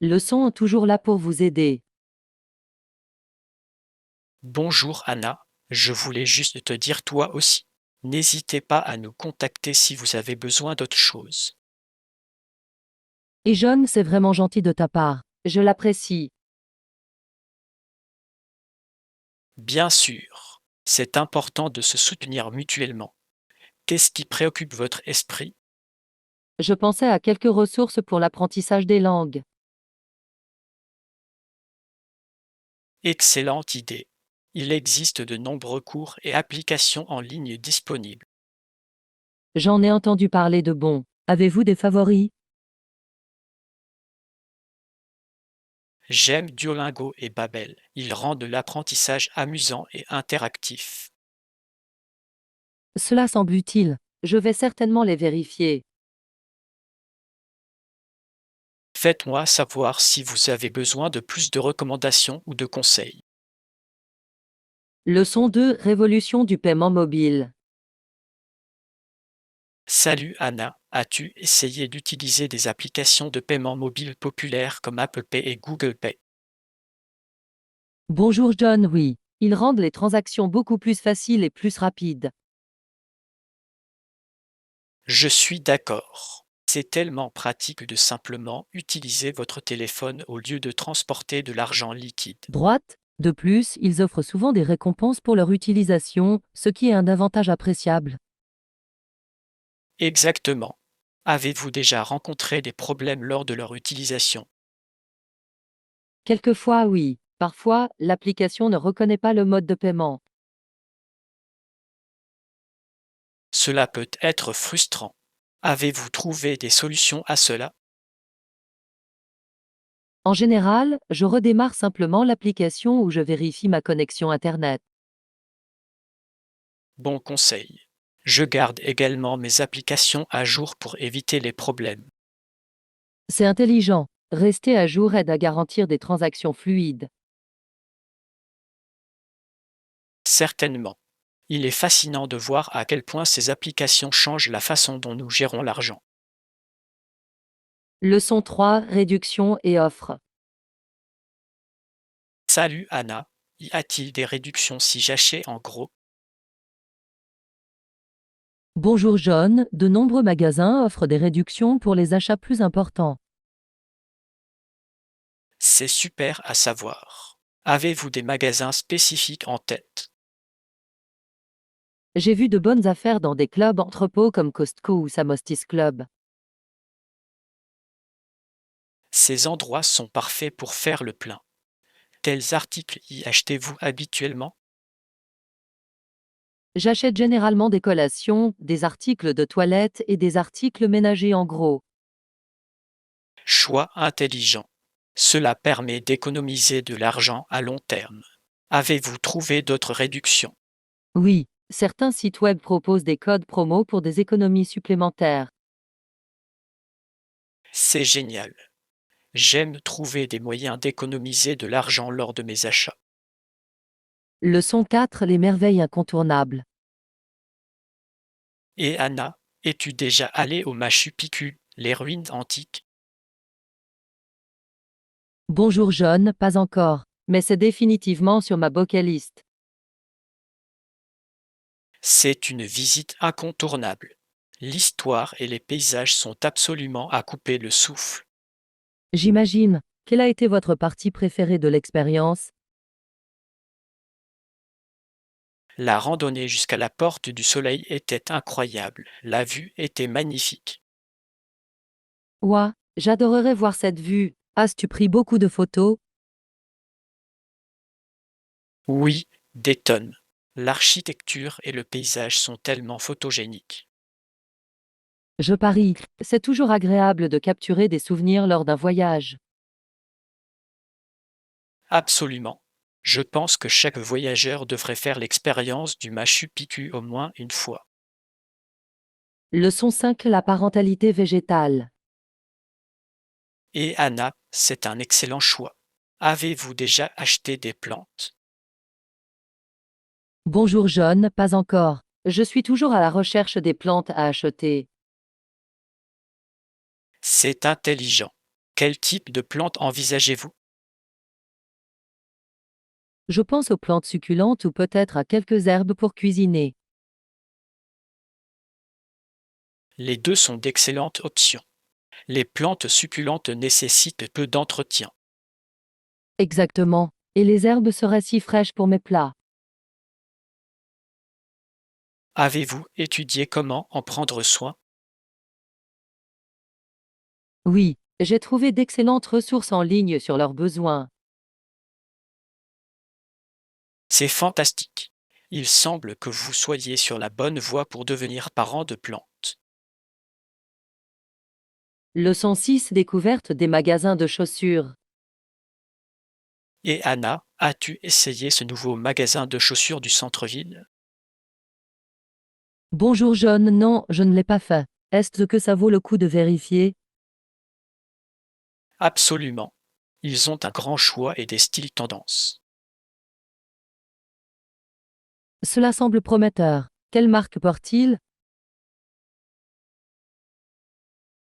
Leçon toujours là pour vous aider. Bonjour Anna, je voulais juste te dire toi aussi. N'hésitez pas à nous contacter si vous avez besoin d'autre chose. Et John, c'est vraiment gentil de ta part. Je l'apprécie. Bien sûr, c'est important de se soutenir mutuellement. Qu'est-ce qui préoccupe votre esprit? Je pensais à quelques ressources pour l'apprentissage des langues. Excellente idée. Il existe de nombreux cours et applications en ligne disponibles. J'en ai entendu parler de bons. Avez-vous des favoris? J'aime Duolingo et Babel. Ils rendent l'apprentissage amusant et interactif. Cela semble utile. Je vais certainement les vérifier. Faites-moi savoir si vous avez besoin de plus de recommandations ou de conseils. Leçon 2, Révolution du paiement mobile. Salut Anna, as-tu essayé d'utiliser des applications de paiement mobile populaires comme Apple Pay et Google Pay? Bonjour John, oui. Ils rendent les transactions beaucoup plus faciles et plus rapides. Je suis d'accord. C'est tellement pratique de simplement utiliser votre téléphone au lieu de transporter de l'argent liquide. Droite. De plus, ils offrent souvent des récompenses pour leur utilisation, ce qui est un avantage appréciable. Exactement. Avez-vous déjà rencontré des problèmes lors de leur utilisation? Quelquefois, oui. Parfois, l'application ne reconnaît pas le mode de paiement. Cela peut être frustrant. Avez-vous trouvé des solutions à cela? En général, je redémarre simplement l'application ou je vérifie ma connexion Internet. Bon conseil. Je garde également mes applications à jour pour éviter les problèmes. C'est intelligent. Rester à jour aide à garantir des transactions fluides. Certainement. Il est fascinant de voir à quel point ces applications changent la façon dont nous gérons l'argent. Leçon 3, Réduction et offre. Salut Anna, y a-t-il des réductions si j'achète en gros? Bonjour John, de nombreux magasins offrent des réductions pour les achats plus importants. C'est super à savoir. Avez-vous des magasins spécifiques en tête? J'ai vu de bonnes affaires dans des clubs entrepôts comme Costco ou Samostis Club. Ces endroits sont parfaits pour faire le plein. Quels articles y achetez-vous habituellement? J'achète généralement des collations, des articles de toilette et des articles ménagers en gros. Choix intelligent. Cela permet d'économiser de l'argent à long terme. Avez-vous trouvé d'autres réductions? Oui, certains sites web proposent des codes promo pour des économies supplémentaires. C'est génial. J'aime trouver des moyens d'économiser de l'argent lors de mes achats. Leçon 4, Les merveilles incontournables. Et Anna, es-tu déjà allée au Machu Picchu, les ruines antiques? Bonjour John, pas encore, mais c'est définitivement sur ma bucket list. C'est une visite incontournable. L'histoire et les paysages sont absolument à couper le souffle. J'imagine. Quelle a été votre partie préférée de l'expérience? La randonnée jusqu'à la porte du soleil était incroyable. La vue était magnifique. Ouah, j'adorerais voir cette vue. As-tu pris beaucoup de photos? Oui, des tonnes. L'architecture et le paysage sont tellement photogéniques. Je parie. C'est toujours agréable de capturer des souvenirs lors d'un voyage. Absolument. Je pense que chaque voyageur devrait faire l'expérience du Machu Picchu au moins une fois. Leçon 5, La parentalité végétale. Et Anna, c'est un excellent choix. Avez-vous déjà acheté des plantes? Bonjour John, pas encore. Je suis toujours à la recherche des plantes à acheter. C'est intelligent. Quel type de plante envisagez-vous? Je pense aux plantes succulentes ou peut-être à quelques herbes pour cuisiner. Les deux sont d'excellentes options. Les plantes succulentes nécessitent peu d'entretien. Exactement. Et les herbes seraient si fraîches pour mes plats. Avez-vous étudié comment en prendre soin? Oui, j'ai trouvé d'excellentes ressources en ligne sur leurs besoins. C'est fantastique. Il semble que vous soyez sur la bonne voie pour devenir parent de plantes. Leçon 6, découverte des magasins de chaussures. Et Anna, as-tu essayé ce nouveau magasin de chaussures du centre-ville? Bonjour John, non, je ne l'ai pas fait. Est-ce que ça vaut le coup de vérifier? Absolument. Ils ont un grand choix et des styles tendances. Cela semble prometteur. Quelle marque porte-t-il?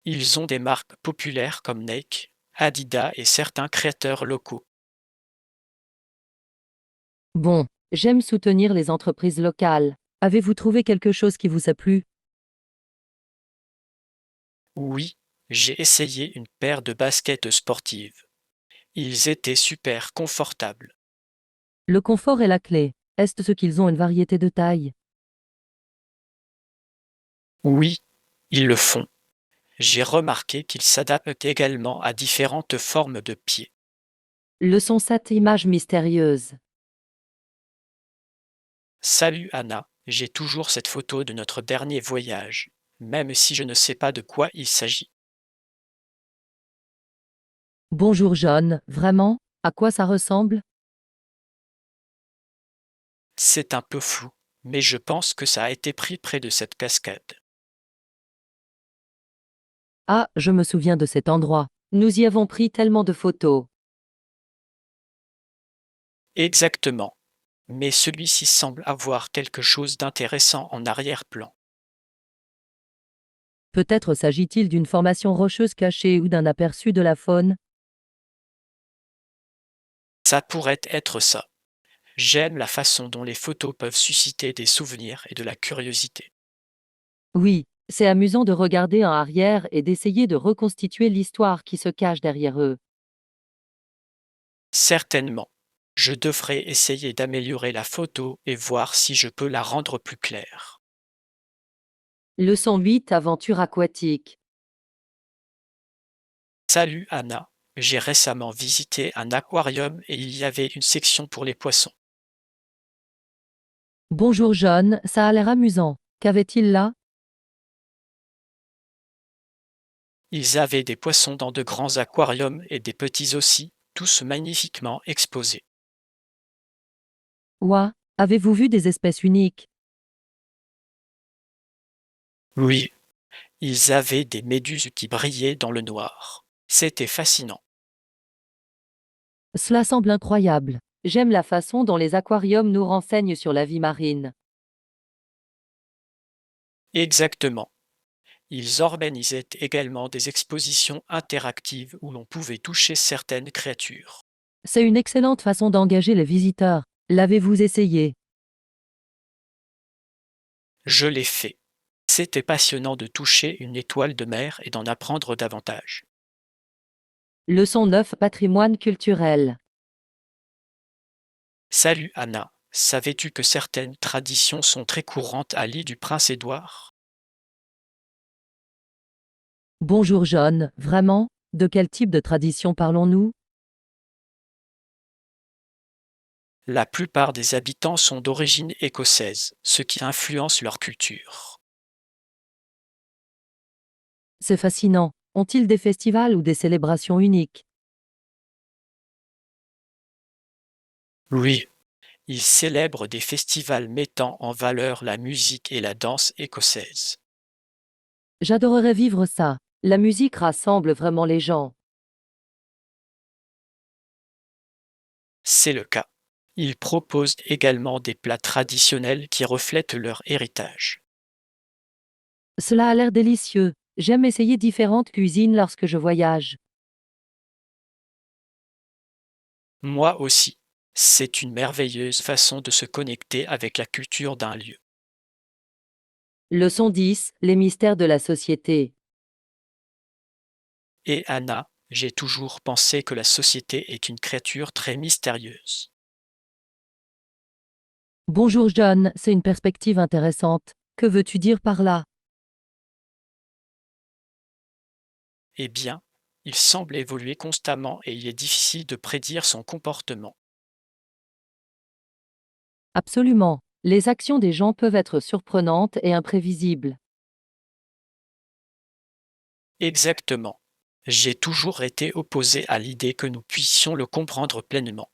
Ils ont des marques populaires comme Nike, Adidas et certains créateurs locaux. Bon, j'aime soutenir les entreprises locales. Avez-vous trouvé quelque chose qui vous a plu? Oui, j'ai essayé une paire de baskets sportives. Ils étaient super confortables. Le confort est la clé. Est-ce qu'ils ont une variété de tailles? Oui, ils le font. J'ai remarqué qu'ils s'adaptent également à différentes formes de pieds. Leçon 7, image mystérieuse. Salut Anna, j'ai toujours cette photo de notre dernier voyage, même si je ne sais pas de quoi il s'agit. Bonjour John, vraiment? À quoi ça ressemble? C'est un peu flou, mais je pense que ça a été pris près de cette cascade. Ah, je me souviens de cet endroit. Nous y avons pris tellement de photos. Exactement. Mais celui-ci semble avoir quelque chose d'intéressant en arrière-plan. Peut-être s'agit-il d'une formation rocheuse cachée ou d'un aperçu de la faune? Ça pourrait être ça. J'aime la façon dont les photos peuvent susciter des souvenirs et de la curiosité. Oui, c'est amusant de regarder en arrière et d'essayer de reconstituer l'histoire qui se cache derrière eux. Certainement. Je devrais essayer d'améliorer la photo et voir si je peux la rendre plus claire. Leçon 8, aventure aquatique. Salut Anna, j'ai récemment visité un aquarium et il y avait une section pour les poissons. Bonjour John, ça a l'air amusant. Qu'avait-il là? Ils avaient des poissons dans de grands aquariums et des petits aussi, tous magnifiquement exposés. Ouah, avez-vous vu des espèces uniques? Oui, ils avaient des méduses qui brillaient dans le noir. C'était fascinant. Cela semble incroyable. J'aime la façon dont les aquariums nous renseignent sur la vie marine. Exactement. Ils organisaient également des expositions interactives où l'on pouvait toucher certaines créatures. C'est une excellente façon d'engager les visiteurs. L'avez-vous essayé? Je l'ai fait. C'était passionnant de toucher une étoile de mer et d'en apprendre davantage. Leçon 9, patrimoine culturel. Salut Anna, savais-tu que certaines traditions sont très courantes à l'île du Prince-Édouard? Bonjour John, vraiment? De quel type de tradition parlons-nous? La plupart des habitants sont d'origine écossaise, ce qui influence leur culture. C'est fascinant. Ont-ils des festivals ou des célébrations uniques? Oui, ils célèbrent des festivals mettant en valeur la musique et la danse écossaise. J'adorerais vivre ça. La musique rassemble vraiment les gens. C'est le cas. Ils proposent également des plats traditionnels qui reflètent leur héritage. Cela a l'air délicieux. J'aime essayer différentes cuisines lorsque je voyage. Moi aussi. C'est une merveilleuse façon de se connecter avec la culture d'un lieu. Leçon 10. Les mystères de la société. Et Anna, j'ai toujours pensé que la société est une créature très mystérieuse. Bonjour John, c'est une perspective intéressante. Que veux-tu dire par là? Eh bien, il semble évoluer constamment et il est difficile de prédire son comportement. Absolument. Les actions des gens peuvent être surprenantes et imprévisibles. Exactement. J'ai toujours été opposé à l'idée que nous puissions le comprendre pleinement.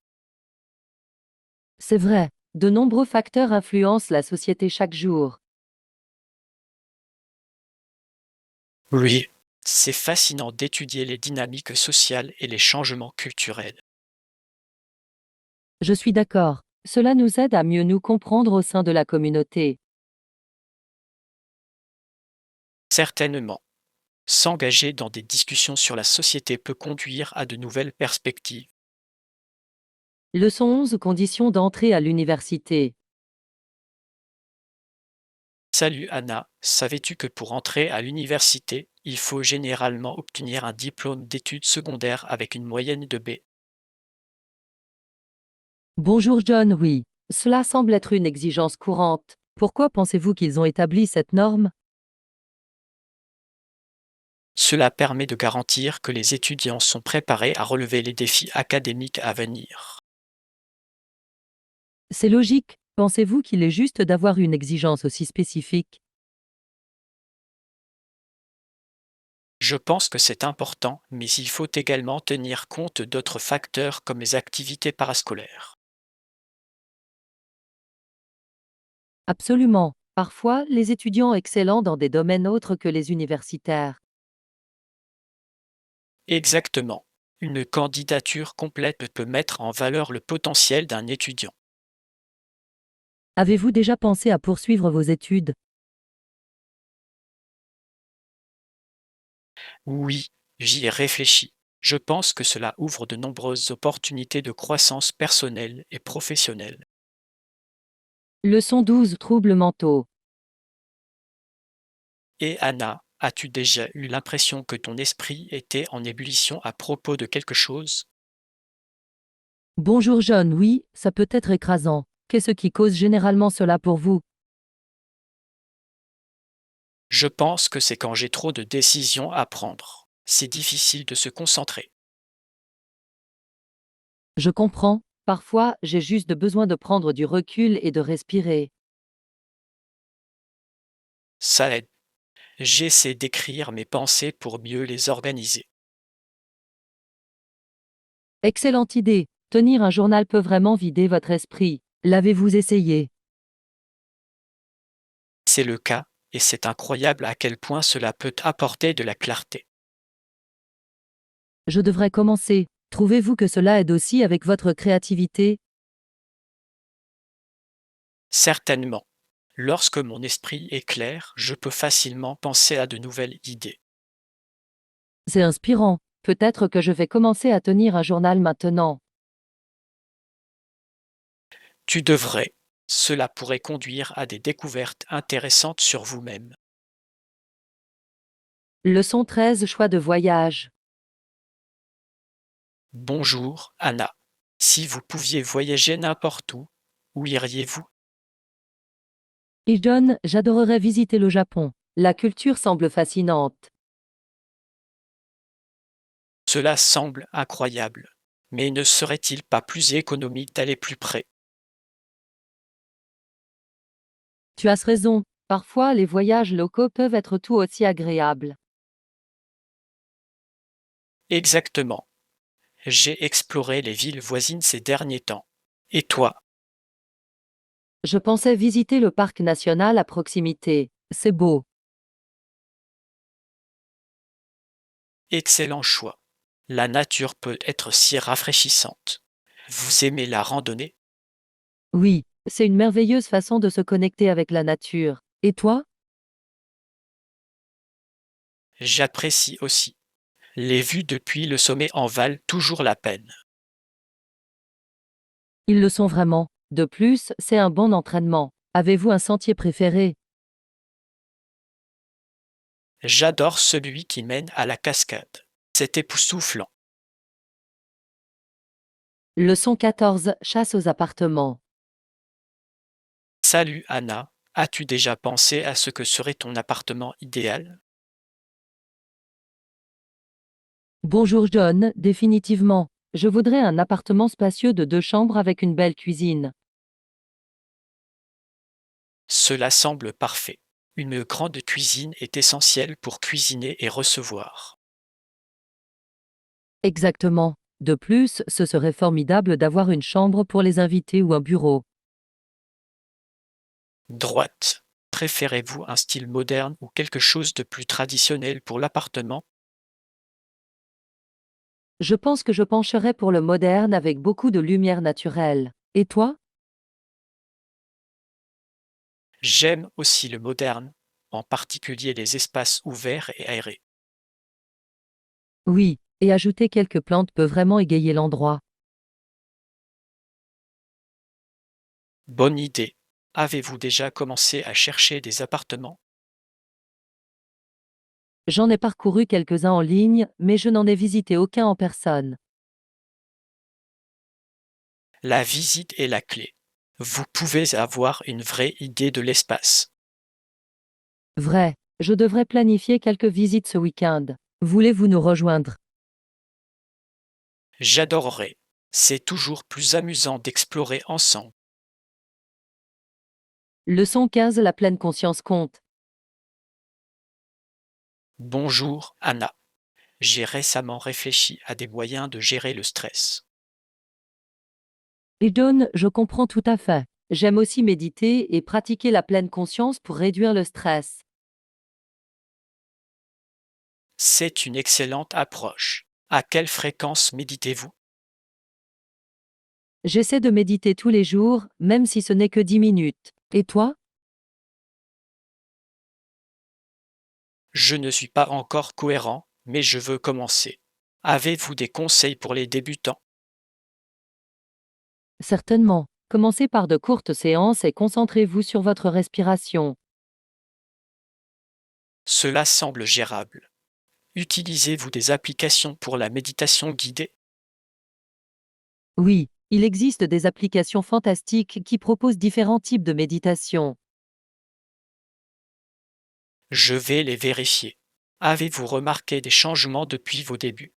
C'est vrai, de nombreux facteurs influencent la société chaque jour. Oui, c'est fascinant d'étudier les dynamiques sociales et les changements culturels. Je suis d'accord. Cela nous aide à mieux nous comprendre au sein de la communauté. Certainement, s'engager dans des discussions sur la société peut conduire à de nouvelles perspectives. Leçon 11. Conditions d'entrée à l'université. Salut Anna, savais-tu que pour entrer à l'université, il faut généralement obtenir un diplôme d'études secondaires avec une moyenne de B? Bonjour John, oui. Cela semble être une exigence courante. Pourquoi pensez-vous qu'ils ont établi cette norme? Cela permet de garantir que les étudiants sont préparés à relever les défis académiques à venir. C'est logique. Pensez-vous qu'il est juste d'avoir une exigence aussi spécifique? Je pense que c'est important, mais il faut également tenir compte d'autres facteurs comme les activités parascolaires. Absolument. Parfois, les étudiants excellents dans des domaines autres que les universitaires. Exactement. Une candidature complète peut mettre en valeur le potentiel d'un étudiant. Avez-vous déjà pensé à poursuivre vos études? Oui, j'y ai réfléchi. Je pense que cela ouvre de nombreuses opportunités de croissance personnelle et professionnelle. Leçon 12. Troubles mentaux. Et Anna, as-tu déjà eu l'impression que ton esprit était en ébullition à propos de quelque chose? Bonjour John, oui, ça peut être écrasant. Qu'est-ce qui cause généralement cela pour vous? Je pense que c'est quand j'ai trop de décisions à prendre. C'est difficile de se concentrer. Je comprends. Parfois, j'ai juste besoin de prendre du recul et de respirer. Ça aide. J'essaie d'écrire mes pensées pour mieux les organiser. Excellente idée. Tenir un journal peut vraiment vider votre esprit. L'avez-vous essayé? C'est le cas, et c'est incroyable à quel point cela peut apporter de la clarté. Je devrais commencer. Trouvez-vous que cela aide aussi avec votre créativité? Certainement. Lorsque mon esprit est clair, je peux facilement penser à de nouvelles idées. C'est inspirant. Peut-être que je vais commencer à tenir un journal maintenant. Tu devrais. Cela pourrait conduire à des découvertes intéressantes sur vous-même. Leçon 13. Choix de voyage. Bonjour, Anna. Si vous pouviez voyager n'importe où iriez-vous? Et John, j'adorerais visiter le Japon. La culture semble fascinante. Cela semble incroyable. Mais ne serait-il pas plus économique d'aller plus près? Tu as raison. Parfois, les voyages locaux peuvent être tout aussi agréables. Exactement. J'ai exploré les villes voisines ces derniers temps. Et toi? Je pensais visiter le parc national à proximité. C'est beau. Excellent choix. La nature peut être si rafraîchissante. Vous aimez la randonnée? Oui, c'est une merveilleuse façon de se connecter avec la nature. Et toi? J'apprécie aussi. Les vues depuis le sommet en valent toujours la peine. Ils le sont vraiment. De plus, c'est un bon entraînement. Avez-vous un sentier préféré? J'adore celui qui mène à la cascade. C'est époustouflant. Leçon 14. Chasse aux appartements. Salut Anna, as-tu déjà pensé à ce que serait ton appartement idéal? Bonjour John, définitivement. Je voudrais un appartement spacieux de 2 chambres avec une belle cuisine. Cela semble parfait. Une grande cuisine est essentielle pour cuisiner et recevoir. Exactement. De plus, ce serait formidable d'avoir une chambre pour les invités ou un bureau. Droite. Préférez-vous un style moderne ou quelque chose de plus traditionnel pour l'appartement? Je pense que je pencherais pour le moderne avec beaucoup de lumière naturelle. Et toi? J'aime aussi le moderne, en particulier les espaces ouverts et aérés. Oui, et ajouter quelques plantes peut vraiment égayer l'endroit. Bonne idée. Avez-vous déjà commencé à chercher des appartements? J'en ai parcouru quelques-uns en ligne, mais je n'en ai visité aucun en personne. La visite est la clé. Vous pouvez avoir une vraie idée de l'espace. Vrai, je devrais planifier quelques visites ce week-end. Voulez-vous nous rejoindre? J'adorerais. C'est toujours plus amusant d'explorer ensemble. Leçon 15. La pleine conscience compte. Bonjour, Anna. J'ai récemment réfléchi à des moyens de gérer le stress. Et John, je comprends tout à fait. J'aime aussi méditer et pratiquer la pleine conscience pour réduire le stress. C'est une excellente approche. À quelle fréquence méditez-vous? J'essaie de méditer tous les jours, même si ce n'est que 10 minutes. Et toi? Je ne suis pas encore cohérent, mais je veux commencer. Avez-vous des conseils pour les débutants? Certainement. Commencez par de courtes séances et concentrez-vous sur votre respiration. Cela semble gérable. Utilisez-vous des applications pour la méditation guidée? Oui, il existe des applications fantastiques qui proposent différents types de méditation. Je vais les vérifier. Avez-vous remarqué des changements depuis vos débuts?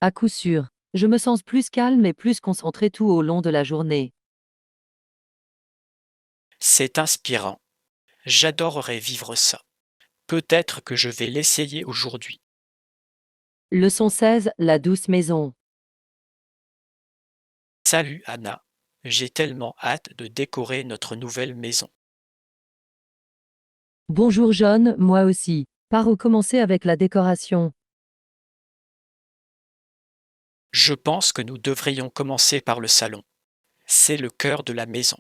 À coup sûr, je me sens plus calme et plus concentré tout au long de la journée. C'est inspirant. J'adorerais vivre ça. Peut-être que je vais l'essayer aujourd'hui. Leçon 16. La douce maison. Salut Anna. J'ai tellement hâte de décorer notre nouvelle maison. Bonjour John, moi aussi. Par où commencer avec la décoration? Je pense que nous devrions commencer par le salon. C'est le cœur de la maison.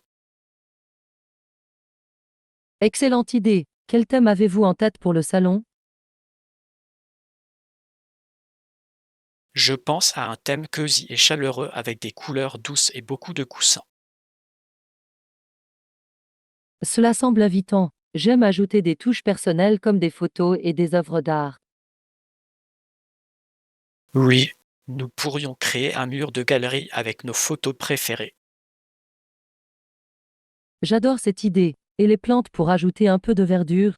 Excellente idée. Quel thème avez-vous en tête pour le salon? Je pense à un thème cosy et chaleureux avec des couleurs douces et beaucoup de coussins. Cela semble invitant. J'aime ajouter des touches personnelles comme des photos et des œuvres d'art. Oui, nous pourrions créer un mur de galerie avec nos photos préférées. J'adore cette idée. Et les plantes pour ajouter un peu de verdure?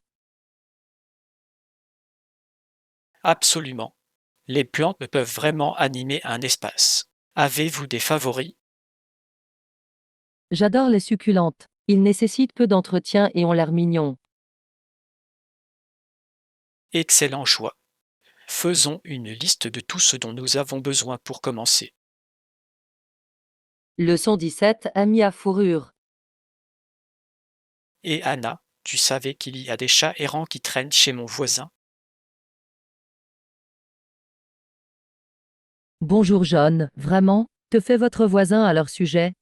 Absolument. Les plantes peuvent vraiment animer un espace. Avez-vous des favoris? J'adore les succulentes. Ils nécessitent peu d'entretien et ont l'air mignons. Excellent choix. Faisons une liste de tout ce dont nous avons besoin pour commencer. Leçon 17. Amis à fourrure. Et Anna, tu savais qu'il y a des chats errants qui traînent chez mon voisin? Bonjour John, vraiment? Que fait votre voisin à leur sujet?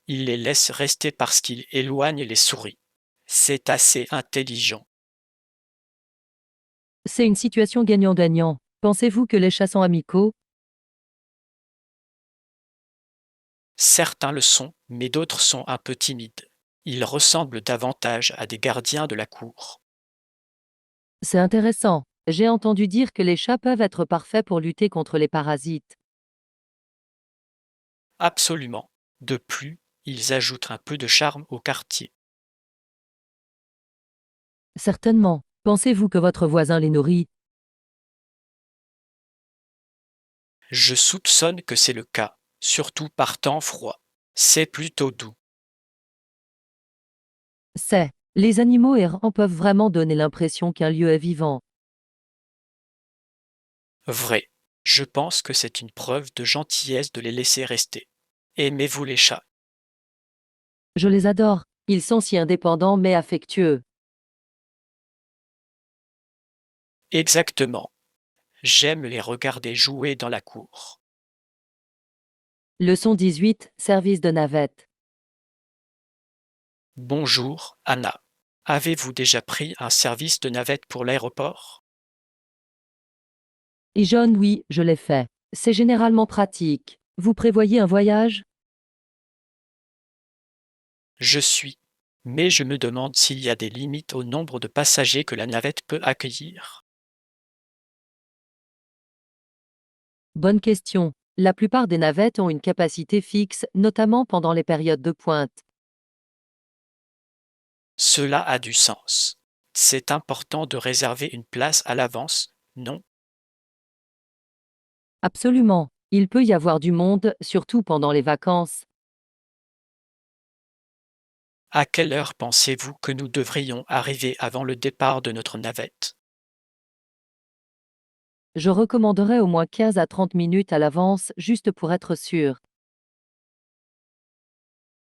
Il les laisse rester parce qu'il éloigne les souris. C'est assez intelligent. C'est une situation gagnant-gagnant. Pensez-vous que les chats sont amicaux? Certains le sont, mais d'autres sont un peu timides. Ils ressemblent davantage à des gardiens de la cour. C'est intéressant. J'ai entendu dire que les chats peuvent être parfaits pour lutter contre les parasites. Absolument. De plus, ils ajoutent un peu de charme au quartier. Certainement. Pensez-vous que votre voisin les nourrit? Je soupçonne que c'est le cas, surtout par temps froid. C'est plutôt doux. Les animaux errants peuvent vraiment donner l'impression qu'un lieu est vivant. Vrai. Je pense que c'est une preuve de gentillesse de les laisser rester. Aimez-vous les chats? Je les adore. Ils sont si indépendants mais affectueux. Exactement. J'aime les regarder jouer dans la cour. Leçon 18, service de navette. Bonjour, Anna. Avez-vous déjà pris un service de navette pour l'aéroport? Et John, oui, je l'ai fait. C'est généralement pratique. Vous prévoyez un voyage? Je suis. Mais je me demande s'il y a des limites au nombre de passagers que la navette peut accueillir. Bonne question. La plupart des navettes ont une capacité fixe, notamment pendant les périodes de pointe. Cela a du sens. C'est important de réserver une place à l'avance, non? Absolument. Il peut y avoir du monde, surtout pendant les vacances. À quelle heure pensez-vous que nous devrions arriver avant le départ de notre navette? Je recommanderais au moins 15 à 30 minutes à l'avance, juste pour être sûr.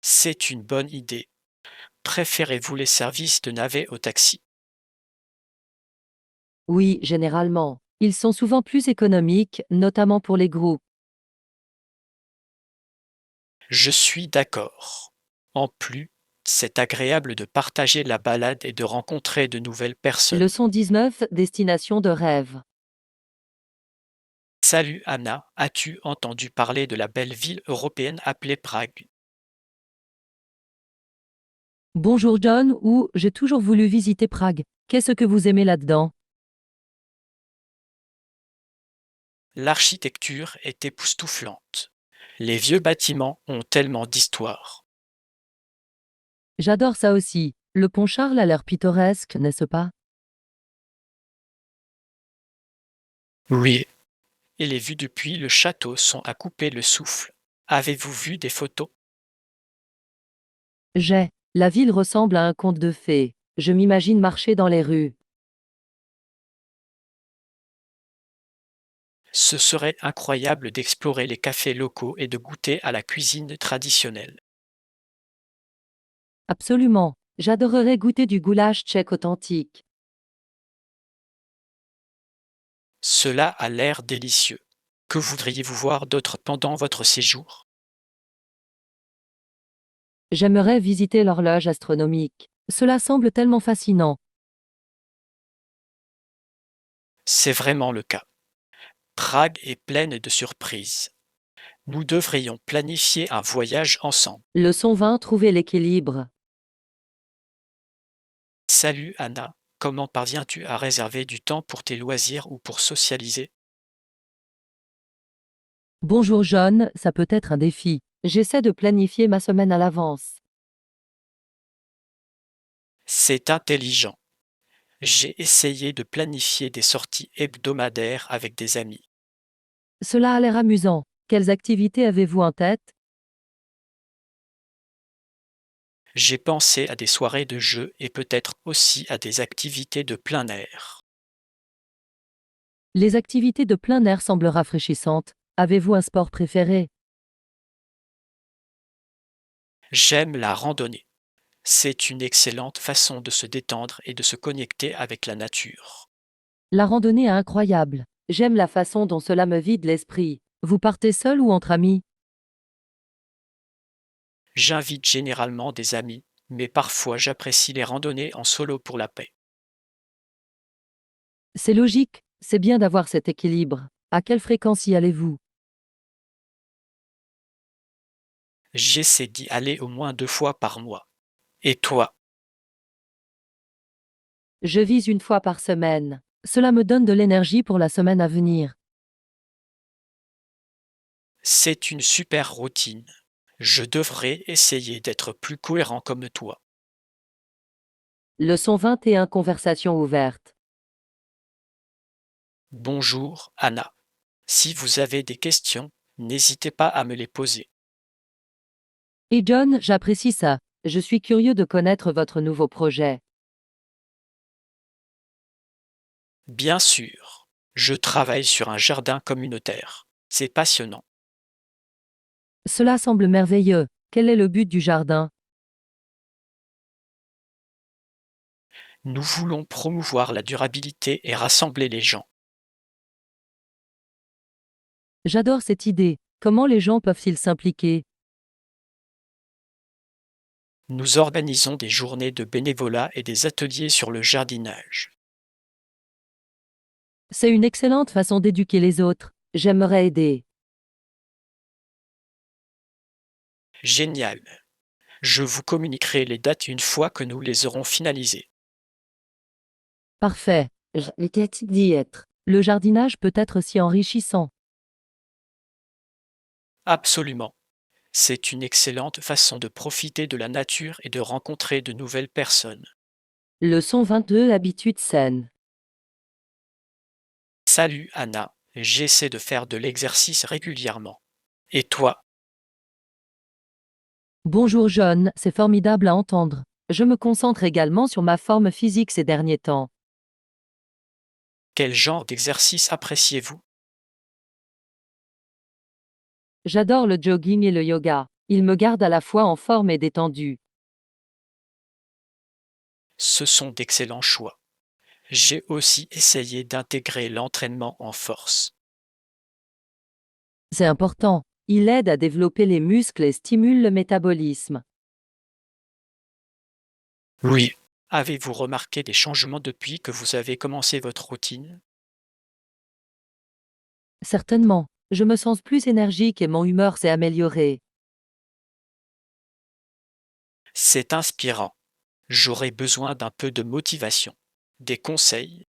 C'est une bonne idée. Préférez-vous les services de navette au taxi? Oui, généralement. Ils sont souvent plus économiques, notamment pour les groupes. Je suis d'accord. En plus, c'est agréable de partager la balade et de rencontrer de nouvelles personnes. Leçon 19, destination de rêve. Salut Anna, as-tu entendu parler de la belle ville européenne appelée Prague? Bonjour John, ou j'ai toujours voulu visiter Prague. Qu'est-ce que vous aimez là-dedans? L'architecture est époustouflante. Les vieux bâtiments ont tellement d'histoire. J'adore ça aussi. Le pont Charles a l'air pittoresque, n'est-ce pas? Oui, et les vues depuis le château sont à couper le souffle. Avez-vous vu des photos? La ville ressemble à un conte de fées. Je m'imagine marcher dans les rues. Ce serait incroyable d'explorer les cafés locaux et de goûter à la cuisine traditionnelle. Absolument. J'adorerais goûter du goulash tchèque authentique. Cela a l'air délicieux. Que voudriez-vous voir d'autre pendant votre séjour? J'aimerais visiter l'horloge astronomique. Cela semble tellement fascinant. C'est vraiment le cas. Prague est pleine de surprises. Nous devrions planifier un voyage ensemble. Leçon 20, trouver l'équilibre. Salut Anna, comment parviens-tu à réserver du temps pour tes loisirs ou pour socialiser? Bonjour John, ça peut être un défi. J'essaie de planifier ma semaine à l'avance. C'est intelligent. J'ai essayé de planifier des sorties hebdomadaires avec des amis. Cela a l'air amusant. Quelles activités avez-vous en tête? J'ai pensé à des soirées de jeux et peut-être aussi à des activités de plein air. Les activités de plein air semblent rafraîchissantes. Avez-vous un sport préféré? J'aime la randonnée. C'est une excellente façon de se détendre et de se connecter avec la nature. La randonnée est incroyable. J'aime la façon dont cela me vide l'esprit. Vous partez seul ou entre amis? J'invite généralement des amis, mais parfois j'apprécie les randonnées en solo pour la paix. C'est logique, c'est bien d'avoir cet équilibre. À quelle fréquence y allez-vous? J'essaie d'y aller au moins 2 fois par mois. Et toi? Je vise une fois par semaine. Cela me donne de l'énergie pour la semaine à venir. C'est une super routine. Je devrais essayer d'être plus cohérent comme toi. Leçon 21. Conversation ouverte. Bonjour, Anna. Si vous avez des questions, n'hésitez pas à me les poser. Et John, j'apprécie ça. Je suis curieux de connaître votre nouveau projet. Bien sûr, je travaille sur un jardin communautaire. C'est passionnant. Cela semble merveilleux. Quel est le but du jardin? Nous voulons promouvoir la durabilité et rassembler les gens. J'adore cette idée. Comment les gens peuvent-ils s'impliquer? Nous organisons des journées de bénévolat et des ateliers sur le jardinage. C'est une excellente façon d'éduquer les autres. J'aimerais aider. Génial. Je vous communiquerai les dates une fois que nous les aurons finalisées. Parfait. J'ai d'y être. Le jardinage peut être si enrichissant. Absolument. C'est une excellente façon de profiter de la nature et de rencontrer de nouvelles personnes. Leçon 22. Habitudes saines. Salut Anna, j'essaie de faire de l'exercice régulièrement. Et toi, Bonjour John, c'est formidable à entendre. Je me concentre également sur ma forme physique ces derniers temps. quel genre d'exercice appréciez-vous? J'adore le jogging et le yoga. Ils me gardent à la fois en forme et détendu. Ce sont d'excellents choix. J'ai aussi essayé d'intégrer l'entraînement en force. C'est important. Il aide à développer les muscles et stimule le métabolisme. Oui. Avez-vous remarqué des changements depuis que vous avez commencé votre routine? Certainement. Je me sens plus énergique et mon humeur s'est améliorée. C'est inspirant. J'aurais besoin d'un peu de motivation. Des conseils?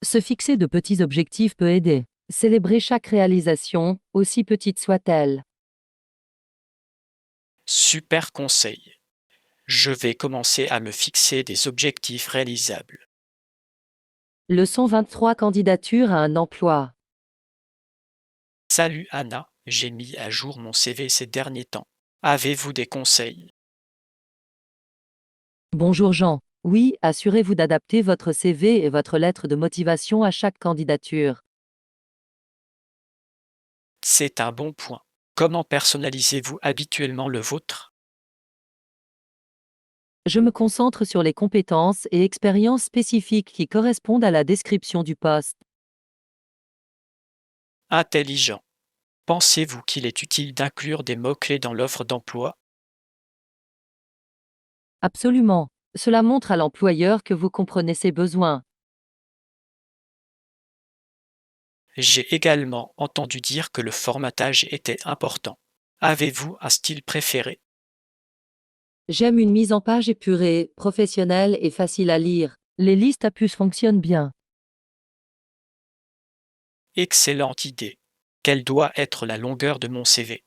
Se fixer de petits objectifs peut aider. Célébrer chaque réalisation, aussi petite soit-elle. Super conseils. Je vais commencer à me fixer des objectifs réalisables. Leçon 23. Candidature à un emploi. Salut Anna, j'ai mis à jour mon CV ces derniers temps. Avez-vous des conseils? Bonjour Jean. Oui, assurez-vous d'adapter votre CV et votre lettre de motivation à chaque candidature. C'est un bon point. Comment personnalisez-vous habituellement le vôtre? Je me concentre sur les compétences et expériences spécifiques qui correspondent à la description du poste. Intelligent. Pensez-vous qu'il est utile d'inclure des mots-clés dans l'offre d'emploi? Absolument. Cela montre à l'employeur que vous comprenez ses besoins. J'ai également entendu dire que le formatage était important. Avez-vous un style préféré? J'aime une mise en page épurée, professionnelle et facile à lire. Les listes à puces fonctionnent bien. Excellente idée. Quelle doit être la longueur de mon CV?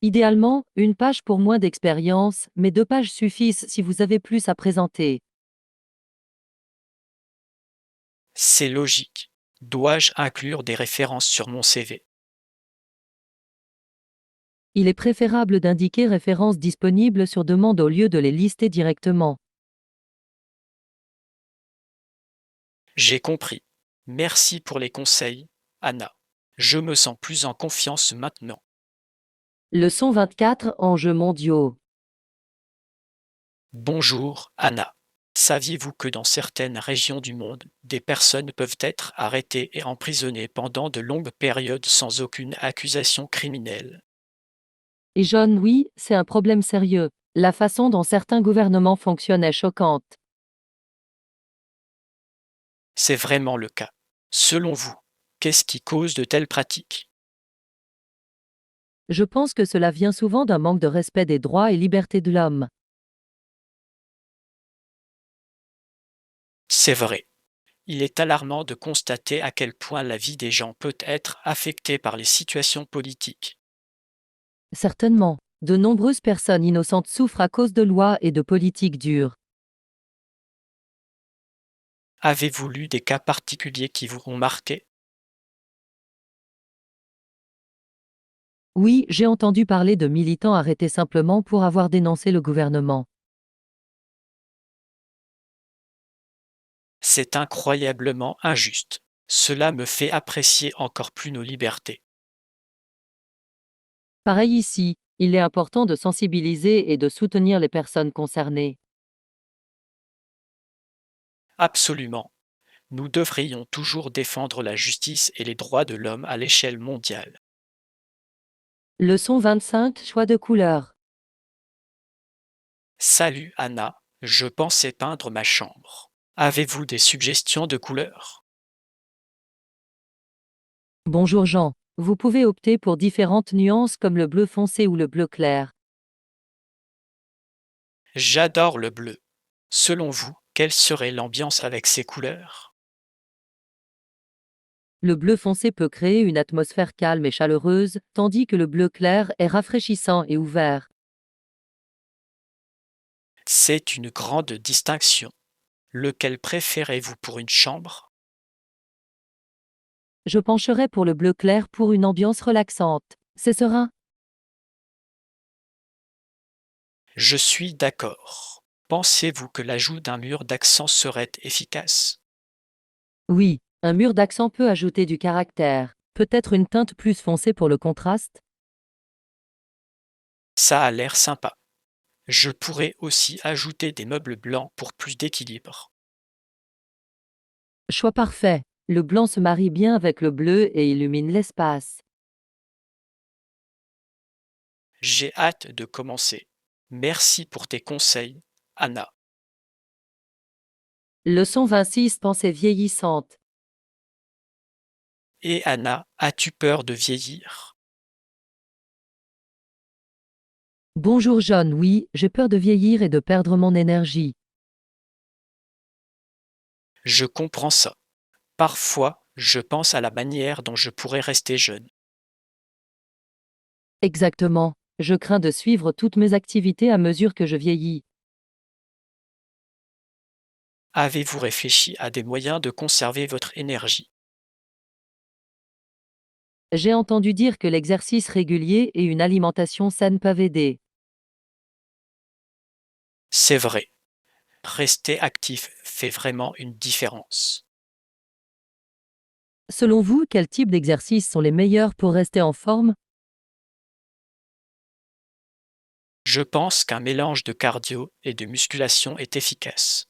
Idéalement, une page pour moins d'expérience, mais 2 pages suffisent si vous avez plus à présenter. C'est logique. Dois-je inclure des références sur mon CV? Il est préférable d'indiquer références disponibles sur demande au lieu de les lister directement. J'ai compris. Merci pour les conseils, Anna. Je me sens plus en confiance maintenant. Leçon 24. Enjeux mondiaux. Bonjour, Anna. Saviez-vous que dans certaines régions du monde, des personnes peuvent être arrêtées et emprisonnées pendant de longues périodes sans aucune accusation criminelle? Et John, oui, c'est un problème sérieux. La façon dont certains gouvernements fonctionnent est choquante. C'est vraiment le cas. Selon vous, qu'est-ce qui cause de telles pratiques? Je pense que cela vient souvent d'un manque de respect des droits et libertés de l'homme. C'est vrai. Il est alarmant de constater à quel point la vie des gens peut être affectée par les situations politiques. Certainement, de nombreuses personnes innocentes souffrent à cause de lois et de politiques dures. Avez-vous lu des cas particuliers qui vous ont marqué? Oui, j'ai entendu parler de militants arrêtés simplement pour avoir dénoncé le gouvernement. C'est incroyablement injuste. Cela me fait apprécier encore plus nos libertés. Pareil ici, il est important de sensibiliser et de soutenir les personnes concernées. Absolument. Nous devrions toujours défendre la justice et les droits de l'homme à l'échelle mondiale. Leçon 25, choix de couleur. Salut Anna, je pensais peindre ma chambre. Avez-vous des suggestions de couleurs? Bonjour Jean, vous pouvez opter pour différentes nuances comme le bleu foncé ou le bleu clair. J'adore le bleu. Selon vous, quelle serait l'ambiance avec ces couleurs? Le bleu foncé peut créer une atmosphère calme et chaleureuse, tandis que le bleu clair est rafraîchissant et ouvert. C'est une grande distinction. Lequel préférez-vous pour une chambre? Je pencherai pour le bleu clair pour une ambiance relaxante. C'est serein. Je suis d'accord. Pensez-vous que l'ajout d'un mur d'accent serait efficace? Oui, un mur d'accent peut ajouter du caractère. Peut-être une teinte plus foncée pour le contraste? Ça a l'air sympa. Je pourrais aussi ajouter des meubles blancs pour plus d'équilibre. Choix parfait. Le blanc se marie bien avec le bleu et illumine l'espace. J'ai hâte de commencer. Merci pour tes conseils, Anna. Leçon 26, pensée vieillissante. Et Anna, as-tu peur de vieillir? Bonjour John, oui, j'ai peur de vieillir et de perdre mon énergie. Je comprends ça. Parfois, je pense à la manière dont je pourrais rester jeune. Exactement. Je crains de suivre toutes mes activités à mesure que je vieillis. Avez-vous réfléchi à des moyens de conserver votre énergie? J'ai entendu dire que l'exercice régulier et une alimentation saine peuvent aider. C'est vrai. Rester actif fait vraiment une différence. Selon vous, quels types d'exercices sont les meilleurs pour rester en forme? Je pense qu'un mélange de cardio et de musculation est efficace.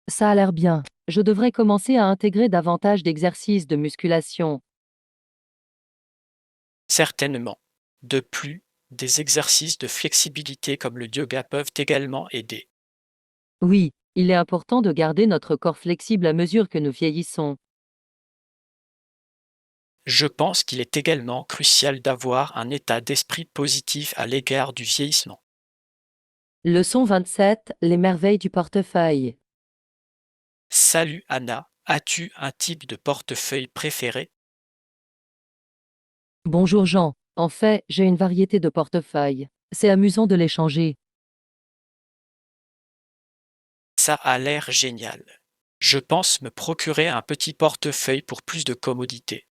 Ça a l'air bien. Je devrais commencer à intégrer davantage d'exercices de musculation. Certainement. De plus, des exercices de flexibilité comme le yoga peuvent également aider. Oui, il est important de garder notre corps flexible à mesure que nous vieillissons. Je pense qu'il est également crucial d'avoir un état d'esprit positif à l'égard du vieillissement. Leçon 27, les merveilles du portefeuille. Salut Anna, as-tu un type de portefeuille préféré? Bonjour Jean. En fait, j'ai une variété de portefeuilles. C'est amusant de les changer. Ça a l'air génial. Je pense me procurer un petit portefeuille pour plus de commodité.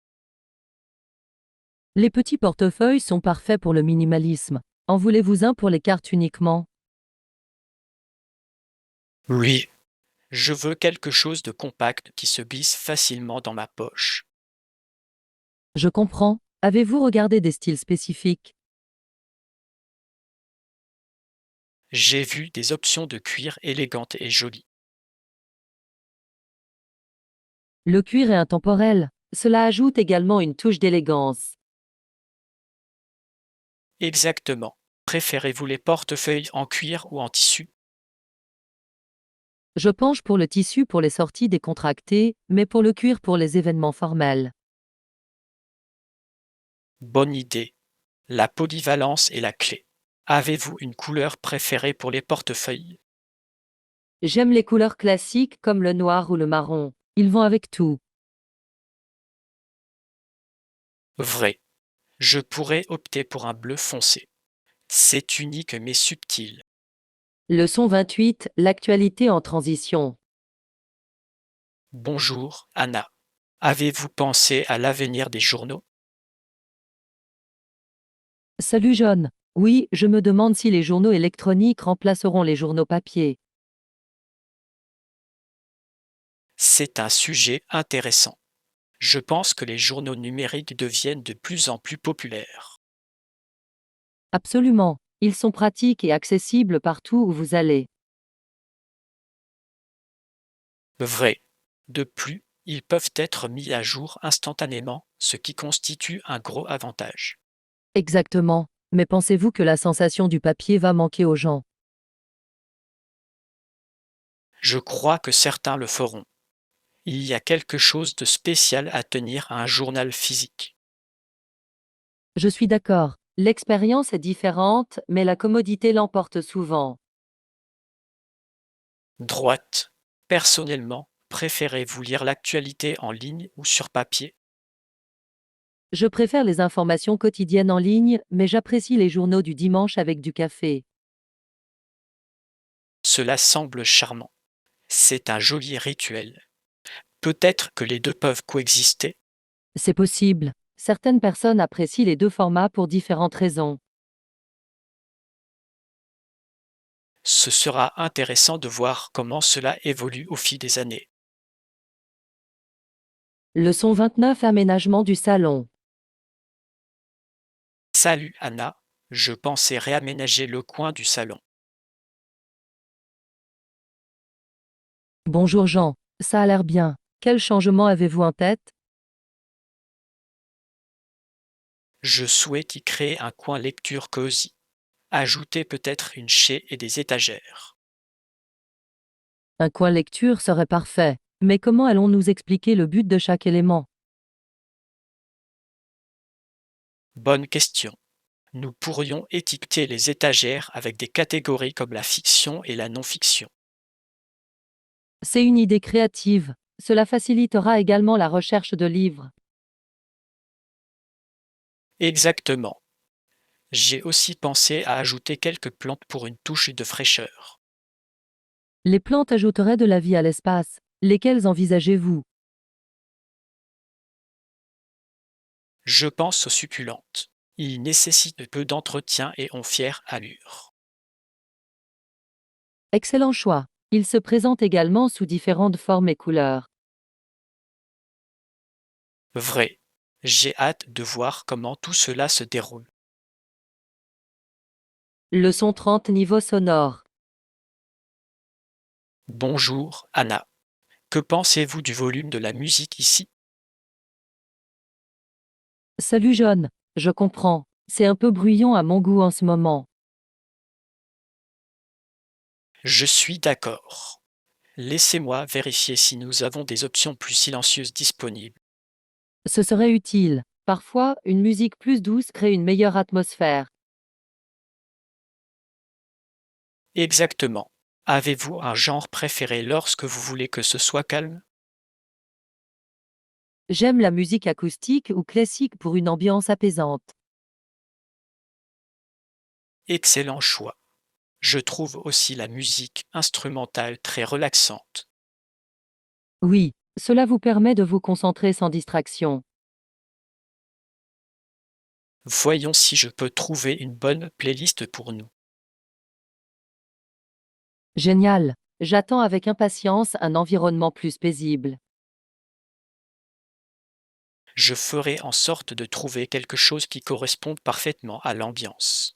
Les petits portefeuilles sont parfaits pour le minimalisme. En voulez-vous un pour les cartes uniquement? Oui, je veux quelque chose de compact qui se glisse facilement dans ma poche. Je comprends. Avez-vous regardé des styles spécifiques? J'ai vu des options de cuir élégantes et jolies. Le cuir est intemporel. Cela ajoute également une touche d'élégance. Exactement. Préférez-vous les portefeuilles en cuir ou en tissu? Je penche pour le tissu pour les sorties décontractées, mais pour le cuir pour les événements formels. Bonne idée. La polyvalence est la clé. Avez-vous une couleur préférée pour les portefeuilles? J'aime les couleurs classiques comme le noir ou le marron. Ils vont avec tout. Vrai. Je pourrais opter pour un bleu foncé. C'est unique mais subtil. Leçon 28, l'actualité en transition. Bonjour, Anna. Avez-vous pensé à l'avenir des journaux? Salut John. Oui, je me demande si les journaux électroniques remplaceront les journaux papier. C'est un sujet intéressant. Je pense que les journaux numériques deviennent de plus en plus populaires. Absolument. Ils sont pratiques et accessibles partout où vous allez. Vrai. De plus, ils peuvent être mis à jour instantanément, ce qui constitue un gros avantage. Exactement. Mais pensez-vous que la sensation du papier va manquer aux gens? Je crois que certains le feront. Il y a quelque chose de spécial à tenir un journal physique. Je suis d'accord. L'expérience est différente, mais la commodité l'emporte souvent. Droite. Personnellement, préférez-vous lire l'actualité en ligne ou sur papier? Je préfère les informations quotidiennes en ligne, mais j'apprécie les journaux du dimanche avec du café. Cela semble charmant. C'est un joli rituel. Peut-être que les deux peuvent coexister. C'est possible. Certaines personnes apprécient les deux formats pour différentes raisons. Ce sera intéressant de voir comment cela évolue au fil des années. Leçon 29, aménagement du salon. Salut Anna, je pensais réaménager le coin du salon. Bonjour Jean. Ça a l'air bien. Quel changement avez-vous en tête? Je souhaite y créer un coin lecture cosy. Ajouter peut-être une chaise et des étagères. Un coin lecture serait parfait. Mais comment allons-nous expliquer le but de chaque élément? Bonne question. Nous pourrions étiqueter les étagères avec des catégories comme la fiction et la non-fiction. C'est une idée créative. Cela facilitera également la recherche de livres. Exactement. J'ai aussi pensé à ajouter quelques plantes pour une touche de fraîcheur. Les plantes ajouteraient de la vie à l'espace. Lesquelles envisagez-vous? Je pense aux succulentes. Ils nécessitent peu d'entretien et ont fière allure. Excellent choix. Ils se présentent également sous différentes formes et couleurs. Vrai. J'ai hâte de voir comment tout cela se déroule. Leçon 30, niveau sonore. Bonjour, Anna. Que pensez-vous du volume de la musique ici? Salut John. Je comprends. C'est un peu bruyant à mon goût en ce moment. Je suis d'accord. Laissez-moi vérifier si nous avons des options plus silencieuses disponibles. Ce serait utile. Parfois, une musique plus douce crée une meilleure atmosphère. Exactement. Avez-vous un genre préféré lorsque vous voulez que ce soit calme? J'aime la musique acoustique ou classique pour une ambiance apaisante. Excellent choix. Je trouve aussi la musique instrumentale très relaxante. Oui, cela vous permet de vous concentrer sans distraction. Voyons si je peux trouver une bonne playlist pour nous. Génial. J'attends avec impatience un environnement plus paisible. Je ferai en sorte de trouver quelque chose qui corresponde parfaitement à l'ambiance.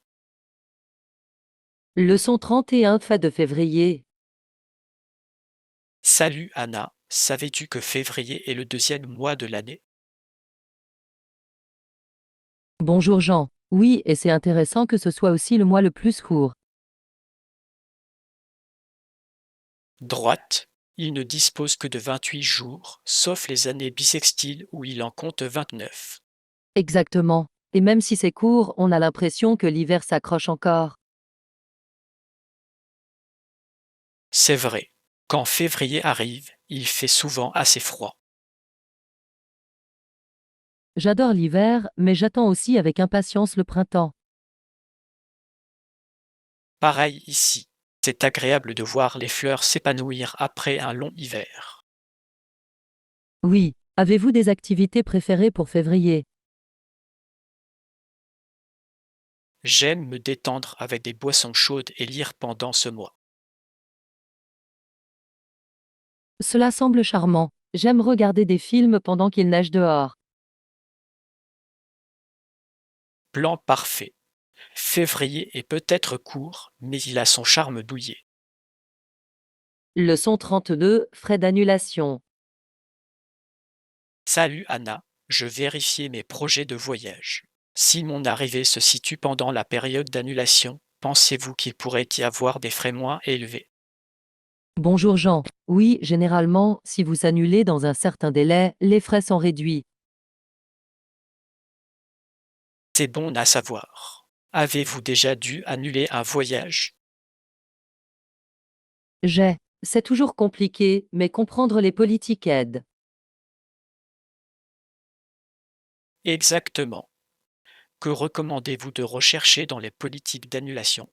Leçon 31, fait de février. Salut Anna, savais-tu que février est le deuxième mois de l'année? Bonjour Jean. Oui, et c'est intéressant que ce soit aussi le mois le plus court. Droite, il ne dispose que de 28 jours, sauf les années bissextiles où il en compte 29. Exactement. Et même si c'est court, on a l'impression que l'hiver s'accroche encore. C'est vrai, quand février arrive, il fait souvent assez froid. J'adore l'hiver, mais j'attends aussi avec impatience le printemps. Pareil ici, c'est agréable de voir les fleurs s'épanouir après un long hiver. Oui, avez-vous des activités préférées pour février? J'aime me détendre avec des boissons chaudes et lire pendant ce mois. Cela semble charmant. J'aime regarder des films pendant qu'il neige dehors. Plan parfait. Février est peut-être court, mais il a son charme douillet. Leçon 32, frais d'annulation. Salut Anna, je vérifiais mes projets de voyage. Si mon arrivée se situe pendant la période d'annulation, pensez-vous qu'il pourrait y avoir des frais moins élevés? Bonjour Jean. Oui, généralement, si vous annulez dans un certain délai, les frais sont réduits. C'est bon à savoir. Avez-vous déjà dû annuler un voyage? C'est toujours compliqué, mais comprendre les politiques aide. Exactement. Que recommandez-vous de rechercher dans les politiques d'annulation?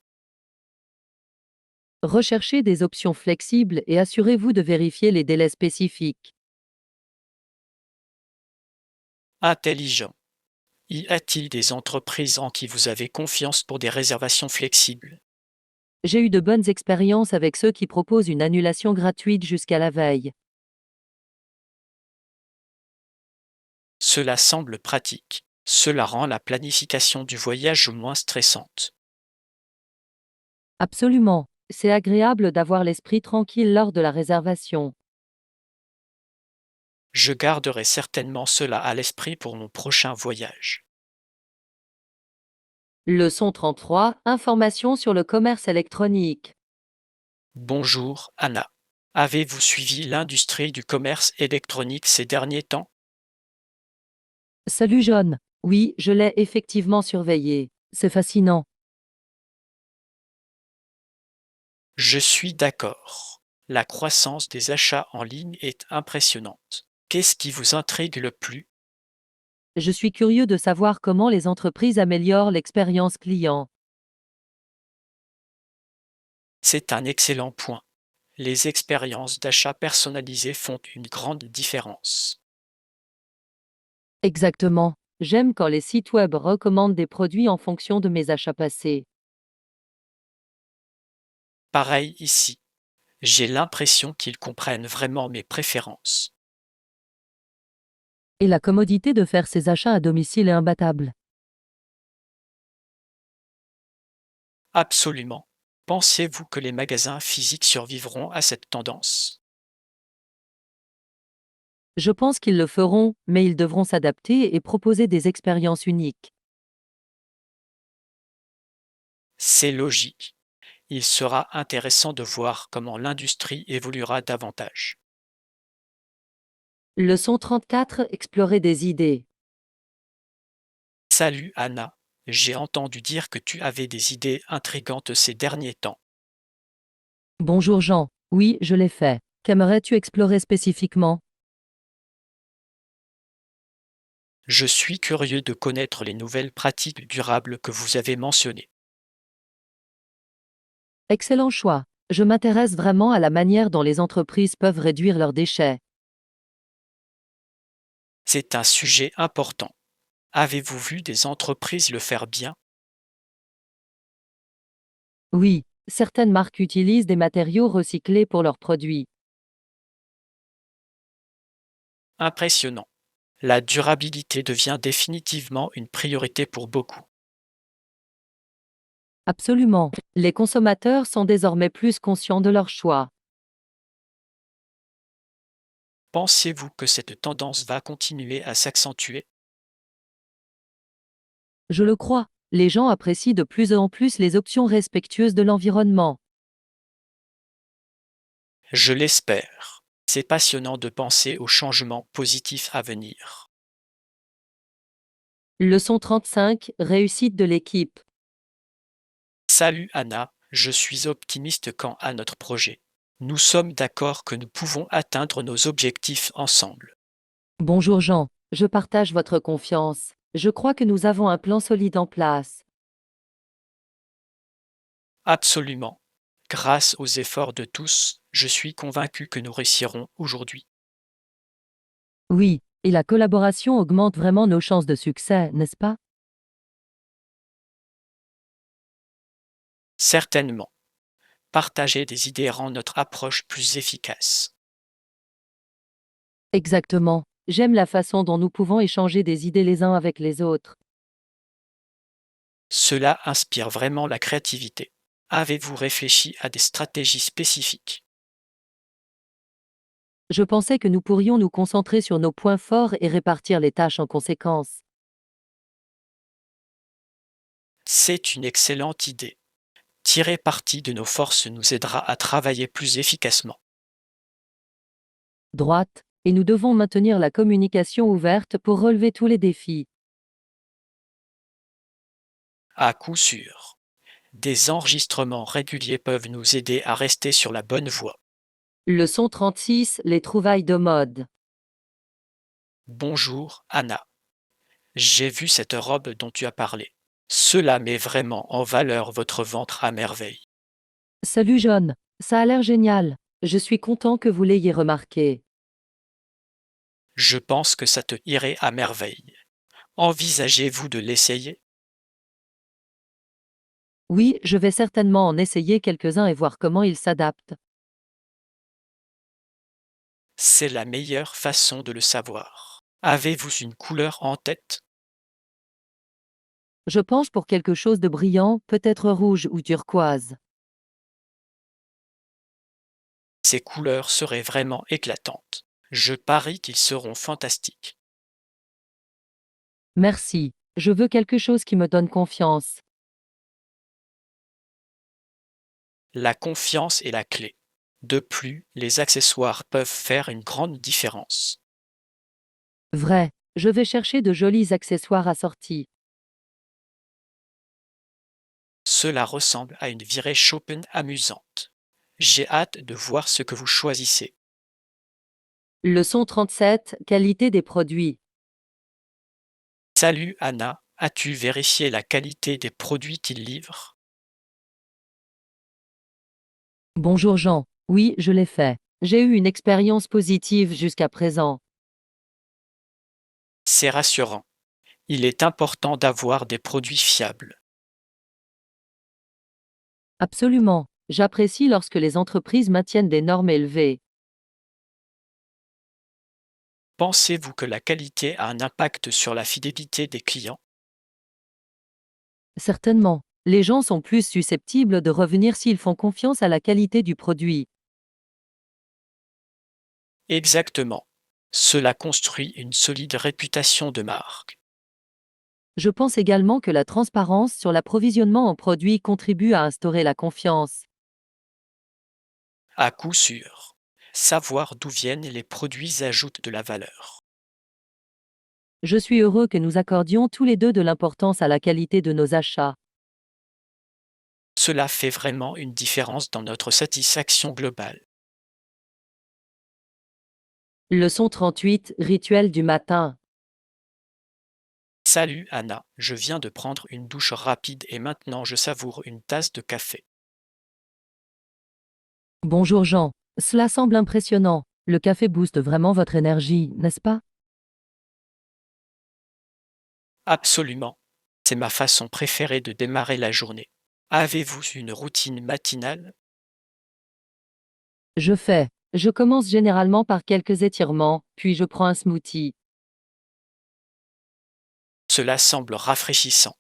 Recherchez des options flexibles et assurez-vous de vérifier les délais spécifiques. Intelligent. Y a-t-il des entreprises en qui vous avez confiance pour des réservations flexibles? J'ai eu de bonnes expériences avec ceux qui proposent une annulation gratuite jusqu'à la veille. Cela semble pratique. Cela rend la planification du voyage moins stressante. Absolument. C'est agréable d'avoir l'esprit tranquille lors de la réservation. Je garderai certainement cela à l'esprit pour mon prochain voyage. Leçon 33, information sur le commerce électronique. Bonjour, Anna. Avez-vous suivi l'industrie du commerce électronique ces derniers temps? Salut John. Oui, je l'ai effectivement surveillé. C'est fascinant. Je suis d'accord. La croissance des achats en ligne est impressionnante. Qu'est-ce qui vous intrigue le plus? Je suis curieux de savoir comment les entreprises améliorent l'expérience client. C'est un excellent point. Les expériences d'achat personnalisées font une grande différence. Exactement. J'aime quand les sites web recommandent des produits en fonction de mes achats passés. Pareil ici. J'ai l'impression qu'ils comprennent vraiment mes préférences. Et la commodité de faire ses achats à domicile est imbattable. Absolument. Pensez-vous que les magasins physiques survivront à cette tendance? Je pense qu'ils le feront, mais ils devront s'adapter et proposer des expériences uniques. C'est logique. Il sera intéressant de voir comment l'industrie évoluera davantage. Leçon 34, explorer des idées. Salut Anna, j'ai entendu dire que tu avais des idées intrigantes ces derniers temps. Bonjour Jean. Oui, je l'ai fait. Qu'aimerais-tu explorer spécifiquement? Je suis curieux de connaître les nouvelles pratiques durables que vous avez mentionnées. Excellent choix. Je m'intéresse vraiment à la manière dont les entreprises peuvent réduire leurs déchets. C'est un sujet important. Avez-vous vu des entreprises le faire bien? Oui, certaines marques utilisent des matériaux recyclés pour leurs produits. Impressionnant. La durabilité devient définitivement une priorité pour beaucoup. Absolument. Les consommateurs sont désormais plus conscients de leurs choix. Pensez-vous que cette tendance va continuer à s'accentuer? Je le crois. Les gens apprécient de plus en plus les options respectueuses de l'environnement. Je l'espère. C'est passionnant de penser aux changements positifs à venir. Leçon 35, réussite de l'équipe. Salut Anna, je suis optimiste quant à notre projet. Nous sommes d'accord que nous pouvons atteindre nos objectifs ensemble. Bonjour Jean, je partage votre confiance. Je crois que nous avons un plan solide en place. Absolument. Grâce aux efforts de tous, je suis convaincu que nous réussirons aujourd'hui. Oui, et la collaboration augmente vraiment nos chances de succès, n'est-ce pas? Certainement. Partager des idées rend notre approche plus efficace. Exactement. J'aime la façon dont nous pouvons échanger des idées les uns avec les autres. Cela inspire vraiment la créativité. Avez-vous réfléchi à des stratégies spécifiques? Je pensais que nous pourrions nous concentrer sur nos points forts et répartir les tâches en conséquence. C'est une excellente idée. Tirer parti de nos forces nous aidera à travailler plus efficacement. Droite, et nous devons maintenir la communication ouverte pour relever tous les défis. À coup sûr. Des enregistrements réguliers peuvent nous aider à rester sur la bonne voie. Leçon 36, les trouvailles de mode. Bonjour, Anna. J'ai vu cette robe dont tu as parlé. Cela met vraiment en valeur votre ventre à merveille. Salut John, ça a l'air génial. Je suis content que vous l'ayez remarqué. Je pense que ça te irait à merveille. Envisagez-vous de l'essayer? Oui, je vais certainement en essayer quelques-uns et voir comment ils s'adaptent. C'est la meilleure façon de le savoir. Avez-vous une couleur en tête? Je penche pour quelque chose de brillant, peut-être rouge ou turquoise. Ces couleurs seraient vraiment éclatantes. Je parie qu'ils seront fantastiques. Merci, je veux quelque chose qui me donne confiance. La confiance est la clé. De plus, les accessoires peuvent faire une grande différence. Vrai, je vais chercher de jolis accessoires assortis. Cela ressemble à une virée shopping amusante. J'ai hâte de voir ce que vous choisissez. Leçon 37, qualité des produits. Salut Anna, as-tu vérifié la qualité des produits qu'ils livrent? Bonjour Jean, oui, je l'ai fait. J'ai eu une expérience positive jusqu'à présent. C'est rassurant. Il est important d'avoir des produits fiables. Absolument, j'apprécie lorsque les entreprises maintiennent des normes élevées. Pensez-vous que la qualité a un impact sur la fidélité des clients? Certainement, les gens sont plus susceptibles de revenir s'ils font confiance à la qualité du produit. Exactement. Cela construit une solide réputation de marque. Je pense également que la transparence sur l'approvisionnement en produits contribue à instaurer la confiance. À coup sûr. Savoir d'où viennent les produits ajoute de la valeur. Je suis heureux que nous accordions tous les deux de l'importance à la qualité de nos achats. Cela fait vraiment une différence dans notre satisfaction globale. Leçon 38, rituel du matin. Salut Anna, je viens de prendre une douche rapide et maintenant je savoure une tasse de café. Bonjour Jean, cela semble impressionnant. Le café booste vraiment votre énergie, n'est-ce pas? Absolument. C'est ma façon préférée de démarrer la journée. Avez-vous une routine matinale? Je commence généralement par quelques étirements, puis je prends un smoothie. Cela semble rafraîchissant.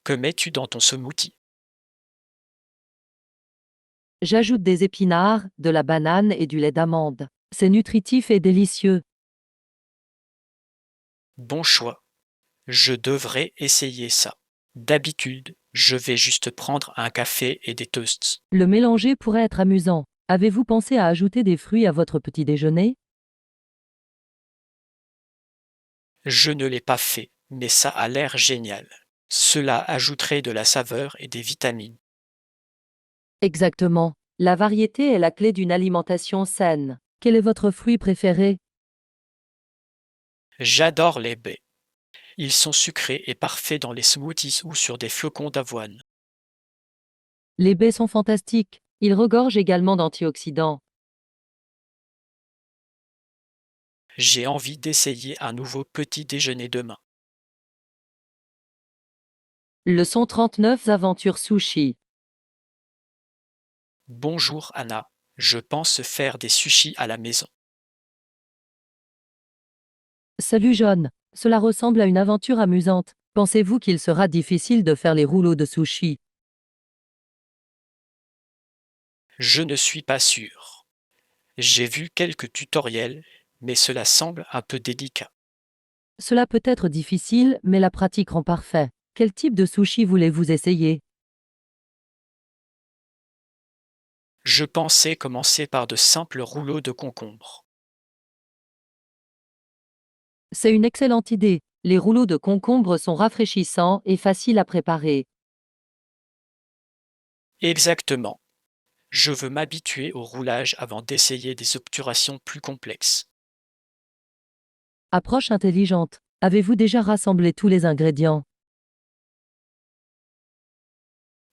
Que mets-tu dans ton smoothie? J'ajoute des épinards, de la banane et du lait d'amande. C'est nutritif et délicieux. Bon choix. Je devrais essayer ça. D'habitude, je vais juste prendre un café et des toasts. Le mélanger pourrait être amusant. Avez-vous pensé à ajouter des fruits à votre petit déjeuner? Je ne l'ai pas fait, mais ça a l'air génial. Cela ajouterait de la saveur et des vitamines. Exactement. La variété est la clé d'une alimentation saine. Quel est votre fruit préféré? J'adore les baies. Ils sont sucrés et parfaits dans les smoothies ou sur des flocons d'avoine. Les baies sont fantastiques. Ils regorgent également d'antioxydants. J'ai envie d'essayer un nouveau petit déjeuner demain. Leçon 39 Aventure Sushi. Bonjour Anna, je pense faire des sushis à la maison. Salut John. Cela ressemble à une aventure amusante. Pensez-vous qu'il sera difficile de faire les rouleaux de sushi? Je ne suis pas sûr. J'ai vu quelques tutoriels, mais cela semble un peu délicat. Cela peut être difficile, mais la pratique rend parfait. Quel type de sushi voulez-vous essayer? Je pensais commencer par de simples rouleaux de concombre. C'est une excellente idée. Les rouleaux de concombre sont rafraîchissants et faciles à préparer. Exactement. Je veux m'habituer au roulage avant d'essayer des obturations plus complexes. Approche intelligente. Avez-vous déjà rassemblé tous les ingrédients?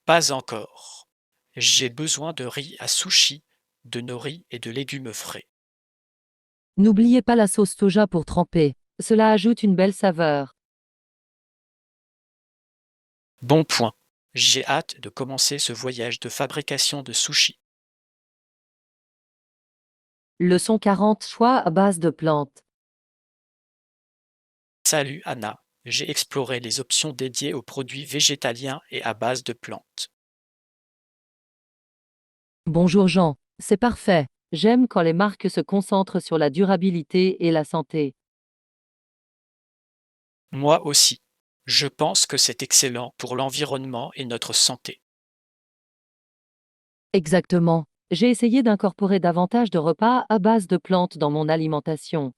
Pas encore. J'ai besoin de riz à sushi, de nori et de légumes frais. N'oubliez pas la sauce soja pour tremper. Cela ajoute une belle saveur. Bon point. J'ai hâte de commencer ce voyage de fabrication de sushi. Leçon 40 Choix à base de plantes. Salut Anna, j'ai exploré les options dédiées aux produits végétaliens et à base de plantes. Bonjour Jean. C'est parfait. J'aime quand les marques se concentrent sur la durabilité et la santé. Moi aussi. Je pense que c'est excellent pour l'environnement et notre santé. Exactement. J'ai essayé d'incorporer davantage de repas à base de plantes dans mon alimentation.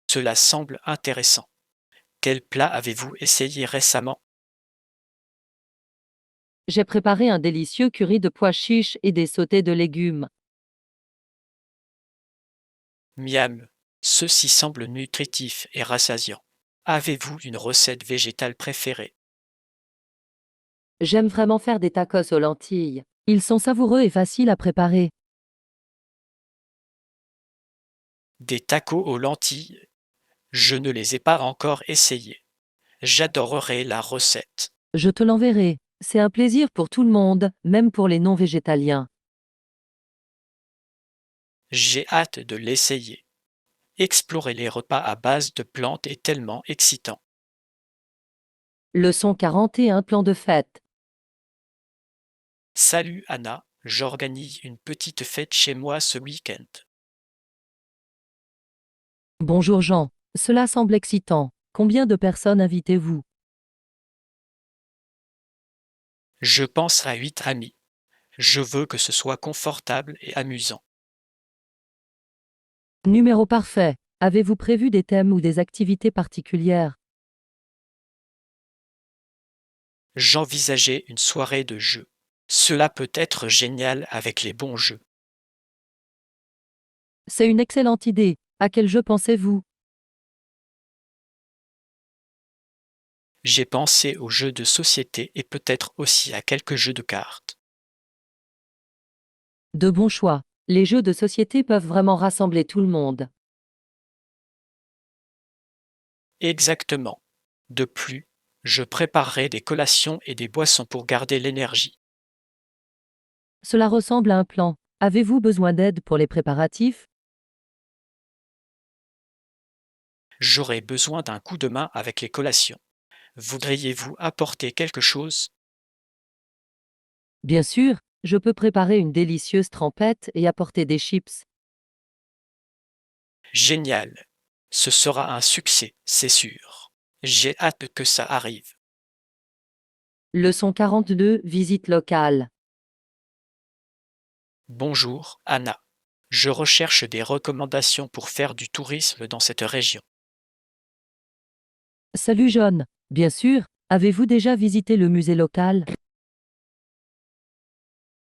Cela semble intéressant. Quel plat avez-vous essayé récemment? J'ai préparé un délicieux curry de pois chiches et des sautés de légumes. Miam. Ceci semble nutritif et rassasiant. Avez-vous une recette végétale préférée? J'aime vraiment faire des tacos aux lentilles. Ils sont savoureux et faciles à préparer. Des tacos aux lentilles? Je ne les ai pas encore essayés. J'adorerais la recette. Je te l'enverrai. C'est un plaisir pour tout le monde, même pour les non-végétaliens. J'ai hâte de l'essayer. Explorer les repas à base de plantes est tellement excitant. Leçon 41 Plan de fête. Salut Anna, j'organise une petite fête chez moi ce week-end. Bonjour Jean. Cela semble excitant. Combien de personnes invitez-vous? Je pense à 8 amis. Je veux que ce soit confortable et amusant. Numéro parfait. Avez-vous prévu des thèmes ou des activités particulières? J'envisageais une soirée de jeux. Cela peut être génial avec les bons jeux. C'est une excellente idée. À quel jeu pensez-vous? J'ai pensé aux jeux de société et peut-être aussi à quelques jeux de cartes. De bons choix. Les jeux de société peuvent vraiment rassembler tout le monde. Exactement. De plus, je préparerai des collations et des boissons pour garder l'énergie. Cela ressemble à un plan. Avez-vous besoin d'aide pour les préparatifs? J'aurai besoin d'un coup de main avec les collations. Voudriez-vous apporter quelque chose? Bien sûr, je peux préparer une délicieuse trempette et apporter des chips. Génial. Ce sera un succès, c'est sûr. J'ai hâte que ça arrive. Leçon 42 Visite locale. Bonjour, Anna. Je recherche des recommandations pour faire du tourisme dans cette région. Salut John. Bien sûr, avez-vous déjà visité le musée local?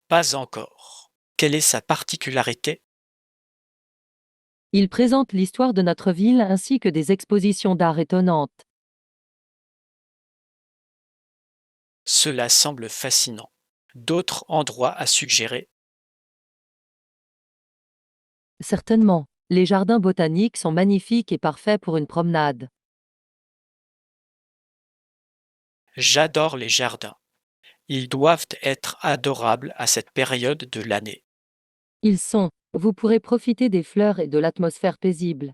Pas encore. Quelle est sa particularité? Il présente l'histoire de notre ville ainsi que des expositions d'art étonnantes. Cela semble fascinant. D'autres endroits à suggérer? Certainement, les jardins botaniques sont magnifiques et parfaits pour une promenade. J'adore les jardins. Ils doivent être adorables à cette période de l'année. Ils sont. Vous pourrez profiter des fleurs et de l'atmosphère paisible.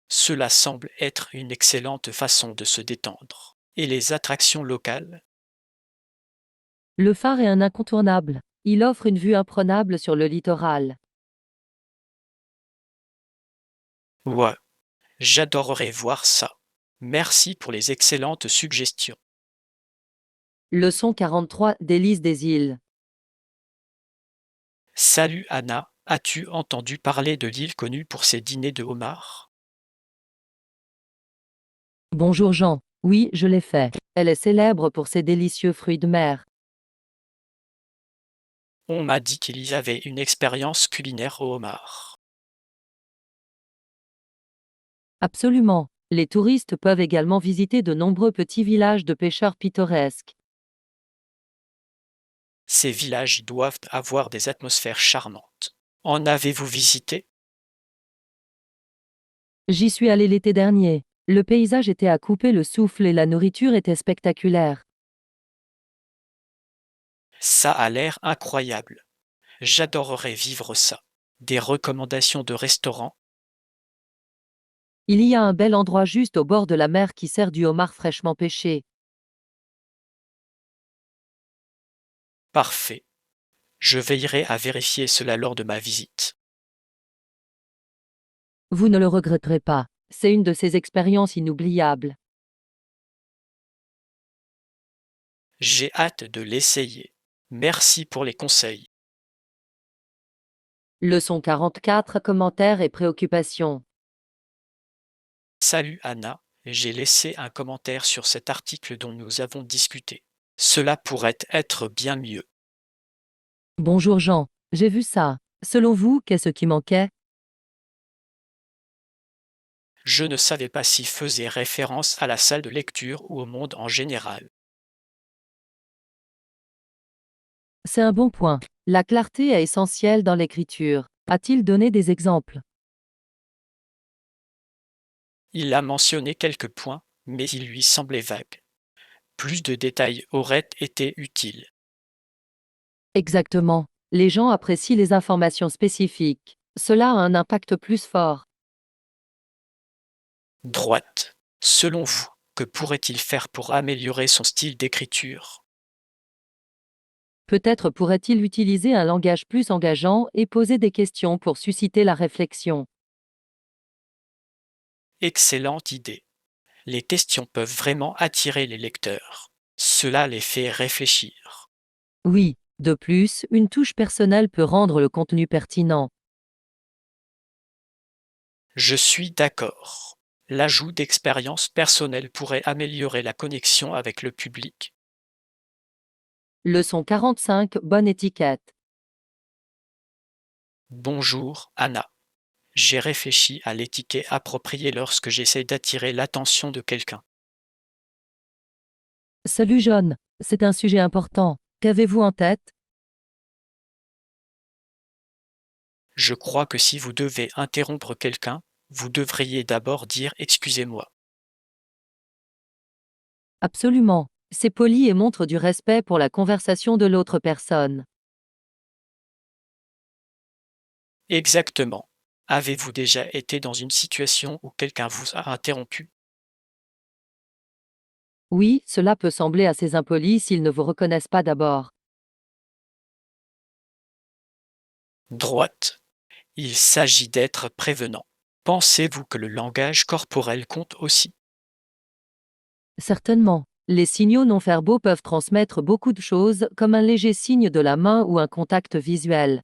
Cela semble être une excellente façon de se détendre. Et les attractions locales? Le phare est un incontournable. Il offre une vue imprenable sur le littoral. Ouais, j'adorerais voir ça. Merci pour les excellentes suggestions. Leçon 43, délices des îles. Salut Anna, as-tu entendu parler de l'île connue pour ses dîners de homard? Bonjour Jean. Oui, je l'ai fait. Elle est célèbre pour ses délicieux fruits de mer. On m'a dit qu'il y avait une expérience culinaire au homard. Absolument. Les touristes peuvent également visiter de nombreux petits villages de pêcheurs pittoresques. Ces villages doivent avoir des atmosphères charmantes. En avez-vous visité? J'y suis allé l'été dernier. Le paysage était à couper le souffle et la nourriture était spectaculaire. Ça a l'air incroyable. J'adorerais vivre ça. Des recommandations de restaurants? Il y a un bel endroit juste au bord de la mer qui sert du homard fraîchement pêché. Parfait. Je veillerai à vérifier cela lors de ma visite. Vous ne le regretterez pas. C'est une de ces expériences inoubliables. J'ai hâte de l'essayer. Merci pour les conseils. Leçon 44, commentaires et préoccupations. Salut Anna, j'ai laissé un commentaire sur cet article dont nous avons discuté. Cela pourrait être bien mieux. Bonjour Jean. J'ai vu ça. Selon vous, qu'est-ce qui manquait? Je ne savais pas s'il faisait référence à la salle de lecture ou au monde en général. C'est un bon point. La clarté est essentielle dans l'écriture. A-t-il donné des exemples? Il a mentionné quelques points, mais il lui semblait vague. Plus de détails auraient été utiles. Exactement. Les gens apprécient les informations spécifiques. Cela a un impact plus fort. Droite. Selon vous, que pourrait-il faire pour améliorer son style d'écriture? Peut-être pourrait-il utiliser un langage plus engageant et poser des questions pour susciter la réflexion. Excellente idée. Les questions peuvent vraiment attirer les lecteurs. Cela les fait réfléchir. Oui, de plus, une touche personnelle peut rendre le contenu pertinent. Je suis d'accord. L'ajout d'expériences personnelles pourrait améliorer la connexion avec le public. Leçon 45, bonne étiquette. Bonjour, Anna. J'ai réfléchi à l'étiquette appropriée lorsque j'essaie d'attirer l'attention de quelqu'un. Salut John, c'est un sujet important. Qu'avez-vous en tête? Je crois que si vous devez interrompre quelqu'un, vous devriez d'abord dire excusez-moi. Absolument. C'est poli et montre du respect pour la conversation de l'autre personne. Exactement. Avez-vous déjà été dans une situation où quelqu'un vous a interrompu? Oui, cela peut sembler assez impoli s'ils ne vous reconnaissent pas d'abord. Droite. Il s'agit d'être prévenant. Pensez-vous que le langage corporel compte aussi? Certainement. Les signaux non-verbaux peuvent transmettre beaucoup de choses, comme un léger signe de la main ou un contact visuel.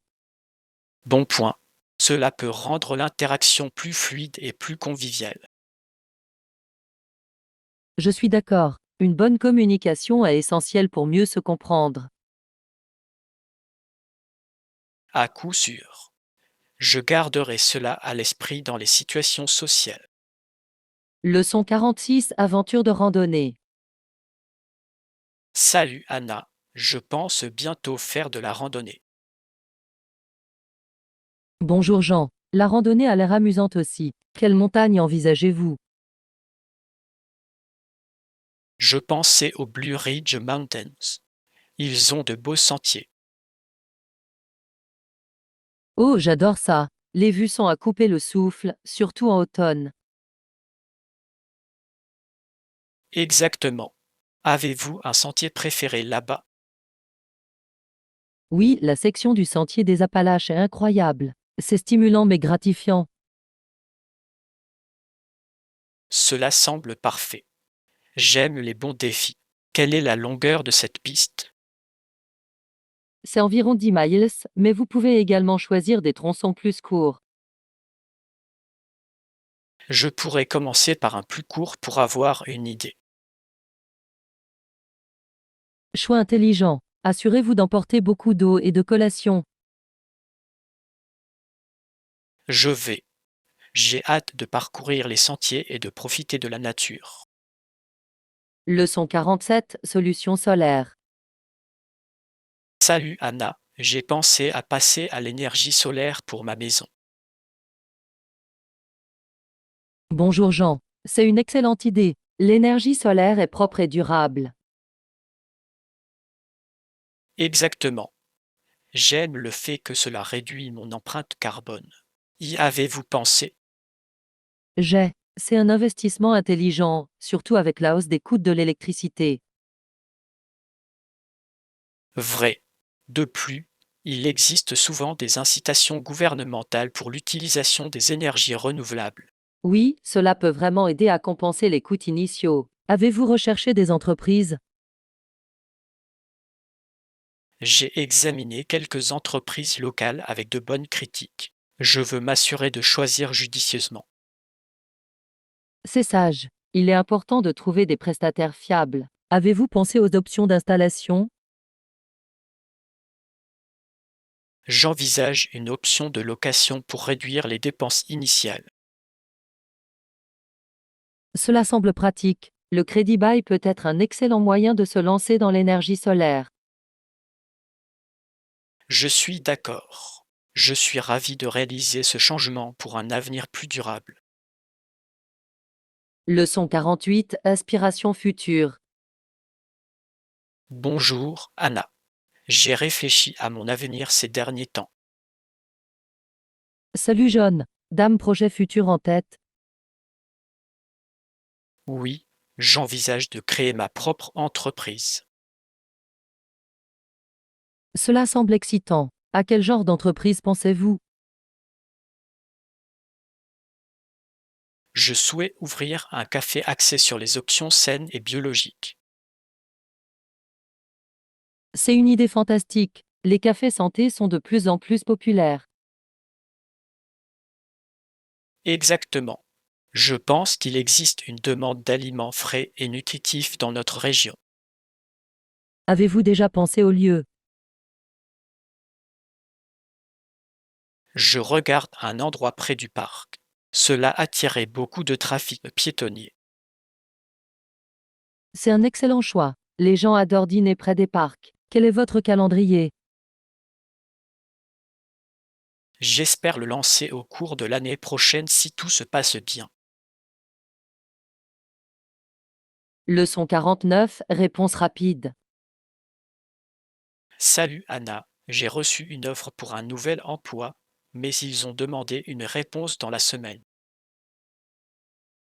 Bon point. Cela peut rendre l'interaction plus fluide et plus conviviale. Je suis d'accord. Une bonne communication est essentielle pour mieux se comprendre. À coup sûr. Je garderai cela à l'esprit dans les situations sociales. Leçon 46. Aventure de randonnée. Salut Anna, je pense bientôt faire de la randonnée. Bonjour Jean. La randonnée a l'air amusante aussi. Quelle montagne envisagez-vous? Je pensais aux Blue Ridge Mountains. Ils ont de beaux sentiers. Oh, j'adore ça. Les vues sont à couper le souffle, surtout en automne. Exactement. Avez-vous un sentier préféré là-bas? Oui, la section du sentier des Appalaches est incroyable. C'est stimulant mais gratifiant. Cela semble parfait. J'aime les bons défis. Quelle est la longueur de cette piste? C'est environ 10 miles, mais vous pouvez également choisir des tronçons plus courts. Je pourrais commencer par un plus court pour avoir une idée. Choix intelligent. Assurez-vous d'emporter beaucoup d'eau et de collations. Je vais. J'ai hâte de parcourir les sentiers et de profiter de la nature. Leçon 47. Solutions solaires. Salut Anna, j'ai pensé à passer à l'énergie solaire pour ma maison. Bonjour Jean. C'est une excellente idée. L'énergie solaire est propre et durable. Exactement. J'aime le fait que cela réduit mon empreinte carbone. Y avez-vous pensé? C'est un investissement intelligent, surtout avec la hausse des coûts de l'électricité. Vrai. De plus, il existe souvent des incitations gouvernementales pour l'utilisation des énergies renouvelables. Oui, cela peut vraiment aider à compenser les coûts initiaux. Avez-vous recherché des entreprises? J'ai examiné quelques entreprises locales avec de bonnes critiques. Je veux m'assurer de choisir judicieusement. C'est sage. Il est important de trouver des prestataires fiables. Avez-vous pensé aux options d'installation? J'envisage une option de location pour réduire les dépenses initiales. Cela semble pratique. Le crédit bail peut être un excellent moyen de se lancer dans l'énergie solaire. Je suis d'accord. Je suis ravi de réaliser ce changement pour un avenir plus durable. Leçon 48. Inspiration future. Bonjour, Anna. J'ai réfléchi à mon avenir ces derniers temps. Salut John. Dame projet futur en tête. Oui, j'envisage de créer ma propre entreprise. Cela semble excitant. À quel genre d'entreprise pensez-vous? Je souhaite ouvrir un café axé sur les options saines et biologiques. C'est une idée fantastique. Les cafés santé sont de plus en plus populaires. Exactement. Je pense qu'il existe une demande d'aliments frais et nutritifs dans notre région. Avez-vous déjà pensé au lieu? Je regarde un endroit près du parc. Cela attirait beaucoup de trafic piétonnier. C'est un excellent choix. Les gens adorent dîner près des parcs. Quel est votre calendrier? J'espère le lancer au cours de l'année prochaine si tout se passe bien. Leçon 49. Réponse rapide. Salut Anna, j'ai reçu une offre pour un nouvel emploi, mais ils ont demandé une réponse dans la semaine.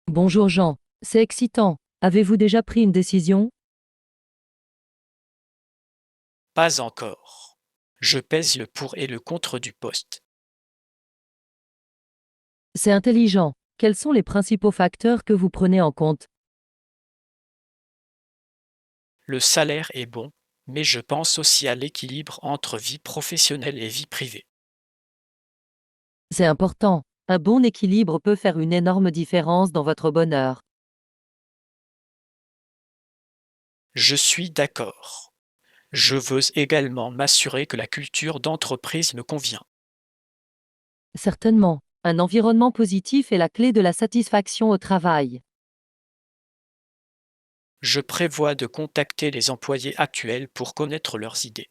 Bonjour Jean. C'est excitant. Avez-vous déjà pris une décision? Pas encore. Je pèse le pour et le contre du poste. C'est intelligent. Quels sont les principaux facteurs que vous prenez en compte? Le salaire est bon, mais je pense aussi à l'équilibre entre vie professionnelle et vie privée. C'est important. Un bon équilibre peut faire une énorme différence dans votre bonheur. Je suis d'accord. Je veux également m'assurer que la culture d'entreprise me convient. Certainement, un environnement positif est la clé de la satisfaction au travail. Je prévois de contacter les employés actuels pour connaître leurs idées.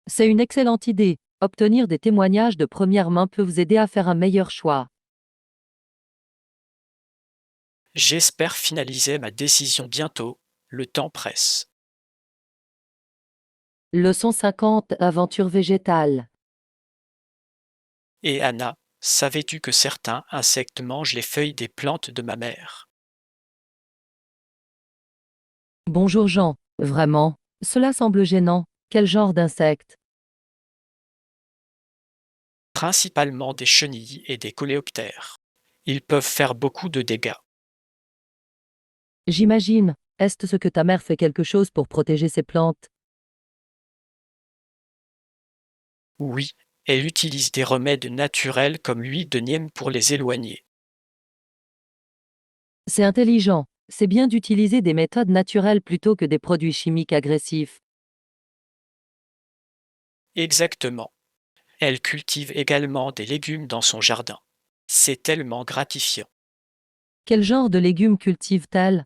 C'est une excellente idée. Obtenir des témoignages de première main peut vous aider à faire un meilleur choix. J'espère finaliser ma décision bientôt, le temps presse. Leçon 50, aventure végétale. Et Anna, savais-tu que certains insectes mangent les feuilles des plantes de ma mère? Bonjour Jean. Vraiment? Cela semble gênant. Quel genre d'insecte? Principalement des chenilles et des coléoptères. Ils peuvent faire beaucoup de dégâts. J'imagine. Est-ce que ta mère fait quelque chose pour protéger ses plantes? Oui, elle utilise des remèdes naturels comme l'huile de Nîmes pour les éloigner. C'est intelligent. C'est bien d'utiliser des méthodes naturelles plutôt que des produits chimiques agressifs. Exactement. Elle cultive également des légumes dans son jardin. C'est tellement gratifiant. Quel genre de légumes cultive-t-elle?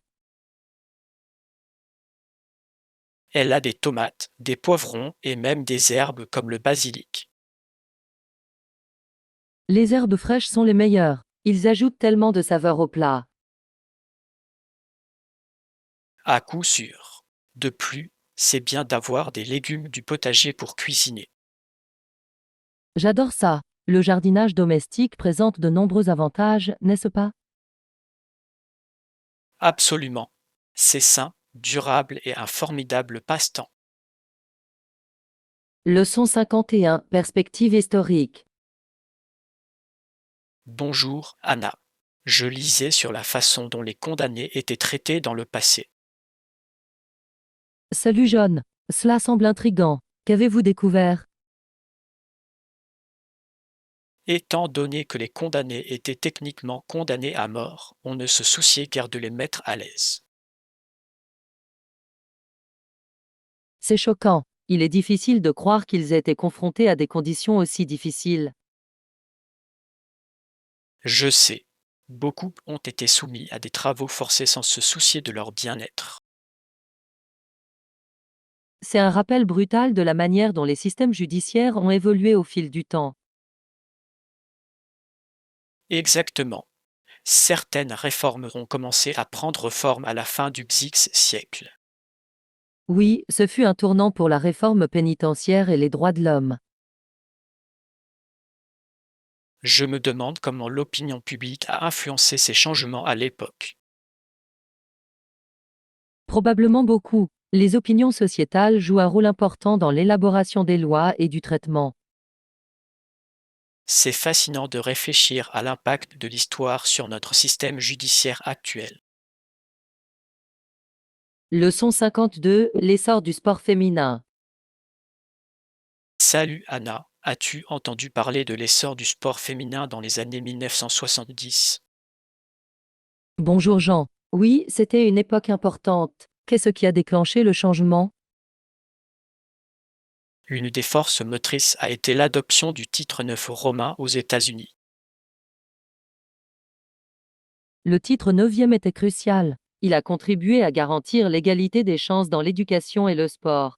Elle a des tomates, des poivrons et même des herbes comme le basilic. Les herbes fraîches sont les meilleures. Ils ajoutent tellement de saveur au plat. À coup sûr. De plus, c'est bien d'avoir des légumes du potager pour cuisiner. J'adore ça. Le jardinage domestique présente de nombreux avantages, n'est-ce pas? Absolument. C'est sain, durable et un formidable passe-temps. Leçon 51, perspective historique. Bonjour, Anna. Je lisais sur la façon dont les condamnés étaient traités dans le passé. Salut John. Cela semble intriguant. Qu'avez-vous découvert? Étant donné que les condamnés étaient techniquement condamnés à mort, on ne se souciait guère de les mettre à l'aise. C'est choquant. Il est difficile de croire qu'ils aient été confrontés à des conditions aussi difficiles. Je sais, beaucoup ont été soumis à des travaux forcés sans se soucier de leur bien-être. C'est un rappel brutal de la manière dont les systèmes judiciaires ont évolué au fil du temps. Exactement. Certaines réformes ont commencé à prendre forme à la fin du X siècle. Oui, ce fut un tournant pour la réforme pénitentiaire et les droits de l'homme. Je me demande comment l'opinion publique a influencé ces changements à l'époque. Probablement beaucoup. Les opinions sociétales jouent un rôle important dans l'élaboration des lois et du traitement. C'est fascinant de réfléchir à l'impact de l'histoire sur notre système judiciaire actuel. Leçon 52, l'essor du sport féminin. Salut Anna, as-tu entendu parler de l'essor du sport féminin dans les années 1970? Bonjour Jean. Oui, c'était une époque importante. Qu'est-ce qui a déclenché le changement? Une des forces motrices a été l'adoption du titre neuf romain aux États-Unis. Le titre 9e était crucial. Il a contribué à garantir l'égalité des chances dans l'éducation et le sport.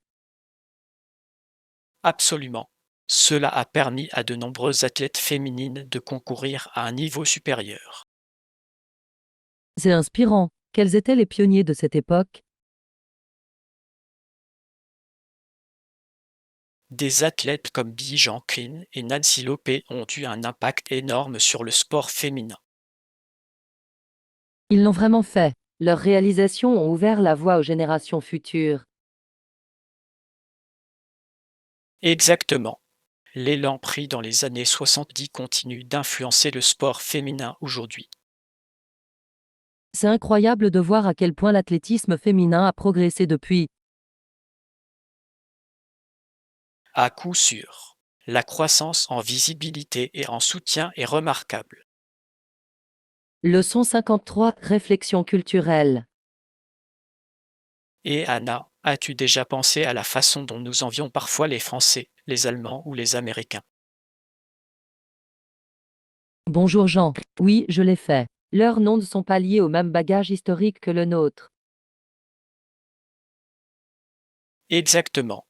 Absolument. Cela a permis à de nombreuses athlètes féminines de concourir à un niveau supérieur. C'est inspirant. Quels étaient les pionniers de cette époque? Des athlètes comme Bi Jean Quinn et Nancy Lopé ont eu un impact énorme sur le sport féminin. Ils l'ont vraiment fait. Leurs réalisations ont ouvert la voie aux générations futures. Exactement. L'élan pris dans les années 70 continue d'influencer le sport féminin aujourd'hui. C'est incroyable de voir à quel point l'athlétisme féminin a progressé depuis. À coup sûr. La croissance en visibilité et en soutien est remarquable. Leçon 53, réflexion culturelle. Et Anna, as-tu déjà pensé à la façon dont nous envions parfois les Français, les Allemands ou les Américains? Bonjour Jean. Oui, je l'ai fait. Leurs noms ne sont pas liés au même bagage historique que le nôtre. Exactement.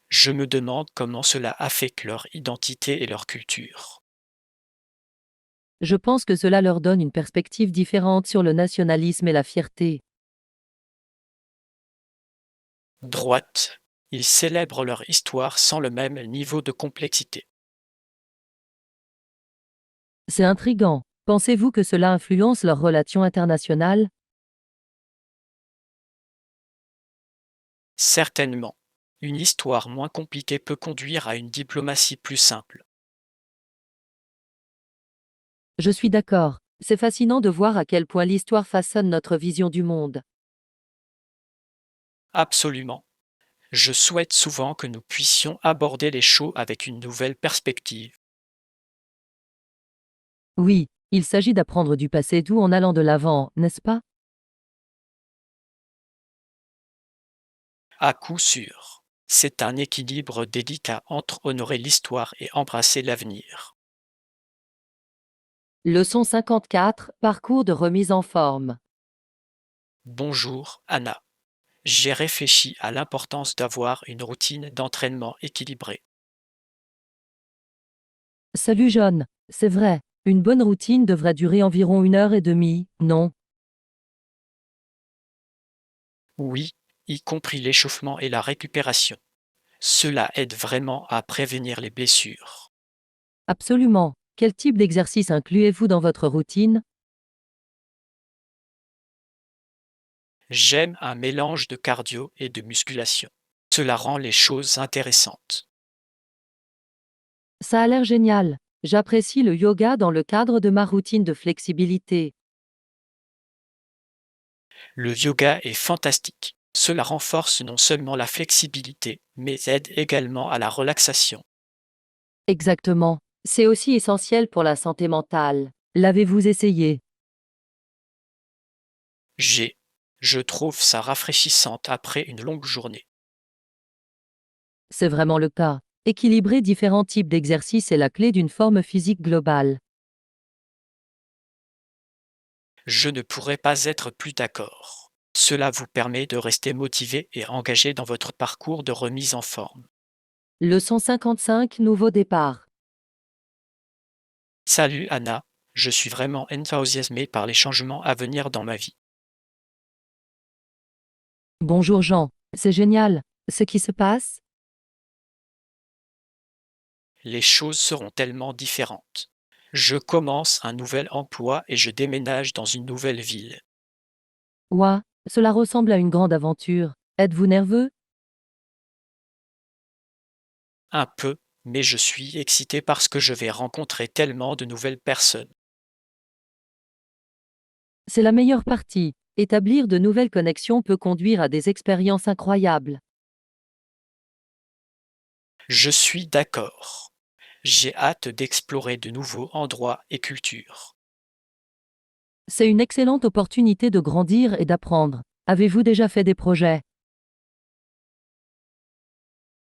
Je me demande comment cela affecte leur identité et leur culture. Je pense que cela leur donne une perspective différente sur le nationalisme et la fierté. Droite. Ils célèbrent leur histoire sans le même niveau de complexité. C'est intriguant. Pensez-vous que cela influence leurs relations internationales? Certainement. Une histoire moins compliquée peut conduire à une diplomatie plus simple. Je suis d'accord. C'est fascinant de voir à quel point l'histoire façonne notre vision du monde. Absolument. Je souhaite souvent que nous puissions aborder les choses avec une nouvelle perspective. Oui, il s'agit d'apprendre du passé d'où en allant de l'avant, n'est-ce pas? À coup sûr. C'est un équilibre délicat entre honorer l'histoire et embrasser l'avenir. Leçon 54, parcours de remise en forme. Bonjour, Anna. J'ai réfléchi à l'importance d'avoir une routine d'entraînement équilibrée. Salut John. C'est vrai, une bonne routine devrait durer environ 1 heure et demie, non? Oui, y compris l'échauffement et la récupération. Cela aide vraiment à prévenir les blessures. Absolument. Quel type d'exercice incluez-vous dans votre routine? J'aime un mélange de cardio et de musculation. Cela rend les choses intéressantes. Ça a l'air génial. J'apprécie le yoga dans le cadre de ma routine de flexibilité. Le yoga est fantastique. Cela renforce non seulement la flexibilité, mais aide également à la relaxation. Exactement. C'est aussi essentiel pour la santé mentale. L'avez-vous essayé? J'ai. Je trouve ça rafraîchissante après une longue journée. C'est vraiment le cas. Équilibrer différents types d'exercices est la clé d'une forme physique globale. Je ne pourrais pas être plus d'accord. Cela vous permet de rester motivé et engagé dans votre parcours de remise en forme. Leçon 55, nouveau départ. Salut Anna, je suis vraiment enthousiasmé par les changements à venir dans ma vie. Bonjour Jean. C'est génial. Ce qui se passe? Les choses seront tellement différentes. Je commence un nouvel emploi et je déménage dans une nouvelle ville. Ouah, cela ressemble à une grande aventure. Êtes-vous nerveux? Un peu, mais je suis excité parce que je vais rencontrer tellement de nouvelles personnes. C'est la meilleure partie. Établir de nouvelles connexions peut conduire à des expériences incroyables. Je suis d'accord. J'ai hâte d'explorer de nouveaux endroits et cultures. C'est une excellente opportunité de grandir et d'apprendre. Avez-vous déjà fait des projets?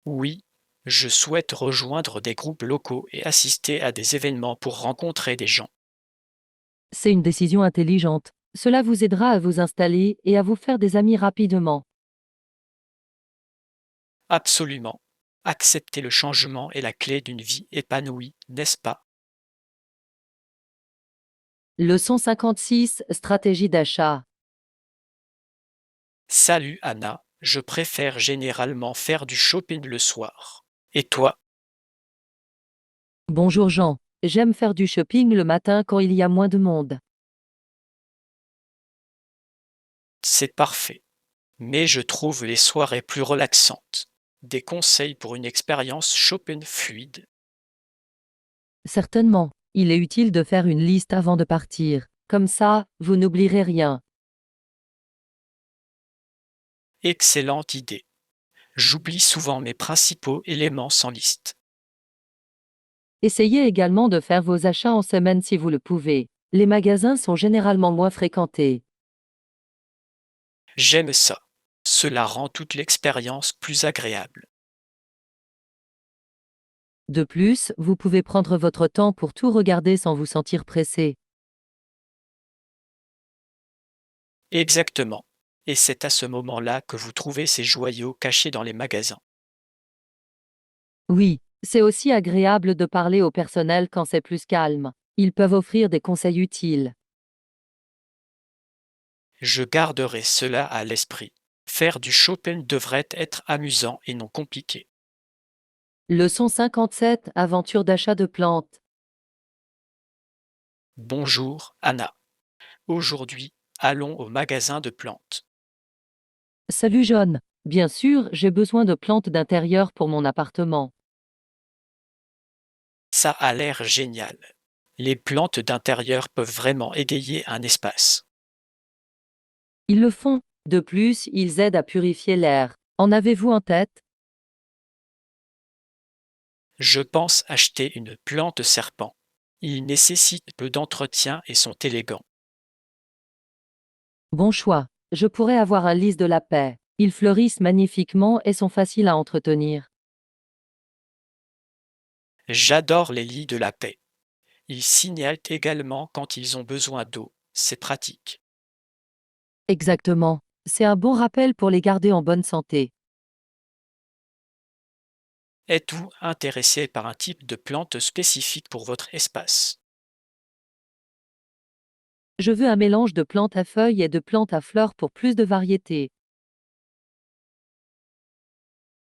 Oui, je souhaite rejoindre des groupes locaux et assister à des événements pour rencontrer des gens. C'est une décision intelligente. Cela vous aidera à vous installer et à vous faire des amis rapidement. Absolument. Accepter le changement est la clé d'une vie épanouie, n'est-ce pas? Leçon 56, stratégie d'achat. Salut Anna, je préfère généralement faire du shopping le soir. Et toi? Bonjour Jean. J'aime faire du shopping le matin quand il y a moins de monde. C'est parfait. Mais je trouve les soirées plus relaxantes. Des conseils pour une expérience shopping fluide. Certainement. Il est utile de faire une liste avant de partir. Comme ça, vous n'oublierez rien. Excellente idée. J'oublie souvent mes principaux éléments sans liste. Essayez également de faire vos achats en semaine si vous le pouvez. Les magasins sont généralement moins fréquentés. J'aime ça. Cela rend toute l'expérience plus agréable. De plus, vous pouvez prendre votre temps pour tout regarder sans vous sentir pressé. Exactement. Et c'est à ce moment-là que vous trouvez ces joyaux cachés dans les magasins. Oui, c'est aussi agréable de parler au personnel quand c'est plus calme. Ils peuvent offrir des conseils utiles. Je garderai cela à l'esprit. Faire du shopping devrait être amusant et non compliqué. Leçon 57, aventure d'achat de plantes. Bonjour, Anna. Aujourd'hui, allons au magasin de plantes. Salut John. Bien sûr, j'ai besoin de plantes d'intérieur pour mon appartement. Ça a l'air génial. Les plantes d'intérieur peuvent vraiment égayer un espace. Ils le font. De plus, ils aident à purifier l'air. En avez-vous en tête? Je pense acheter une plante serpent. Ils nécessitent peu d'entretien et sont élégants. Bon choix. Je pourrais avoir un lys de la paix. Ils fleurissent magnifiquement et sont faciles à entretenir. J'adore les lits de la paix. Ils signalent également quand ils ont besoin d'eau. C'est pratique. Exactement. C'est un bon rappel pour les garder en bonne santé. Êtes-vous intéressé par un type de plante spécifique pour votre espace? Je veux un mélange de plantes à feuilles et de plantes à fleurs pour plus de variété.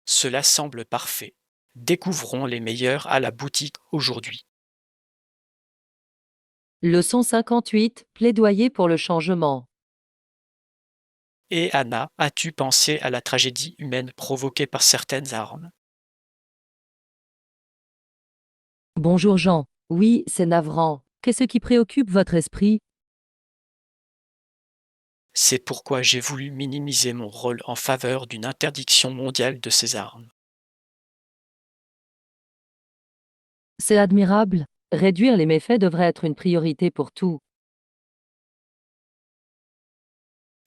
Cela semble parfait. Découvrons les meilleurs à la boutique aujourd'hui. Leçon 58, plaidoyer pour le changement. Et Anna, as-tu pensé à la tragédie humaine provoquée par certaines armes? Bonjour Jean. Oui, c'est navrant. Qu'est-ce qui préoccupe votre esprit? C'est pourquoi j'ai voulu minimiser mon rôle en faveur d'une interdiction mondiale de ces armes. C'est admirable. Réduire les méfaits devrait être une priorité pour tout.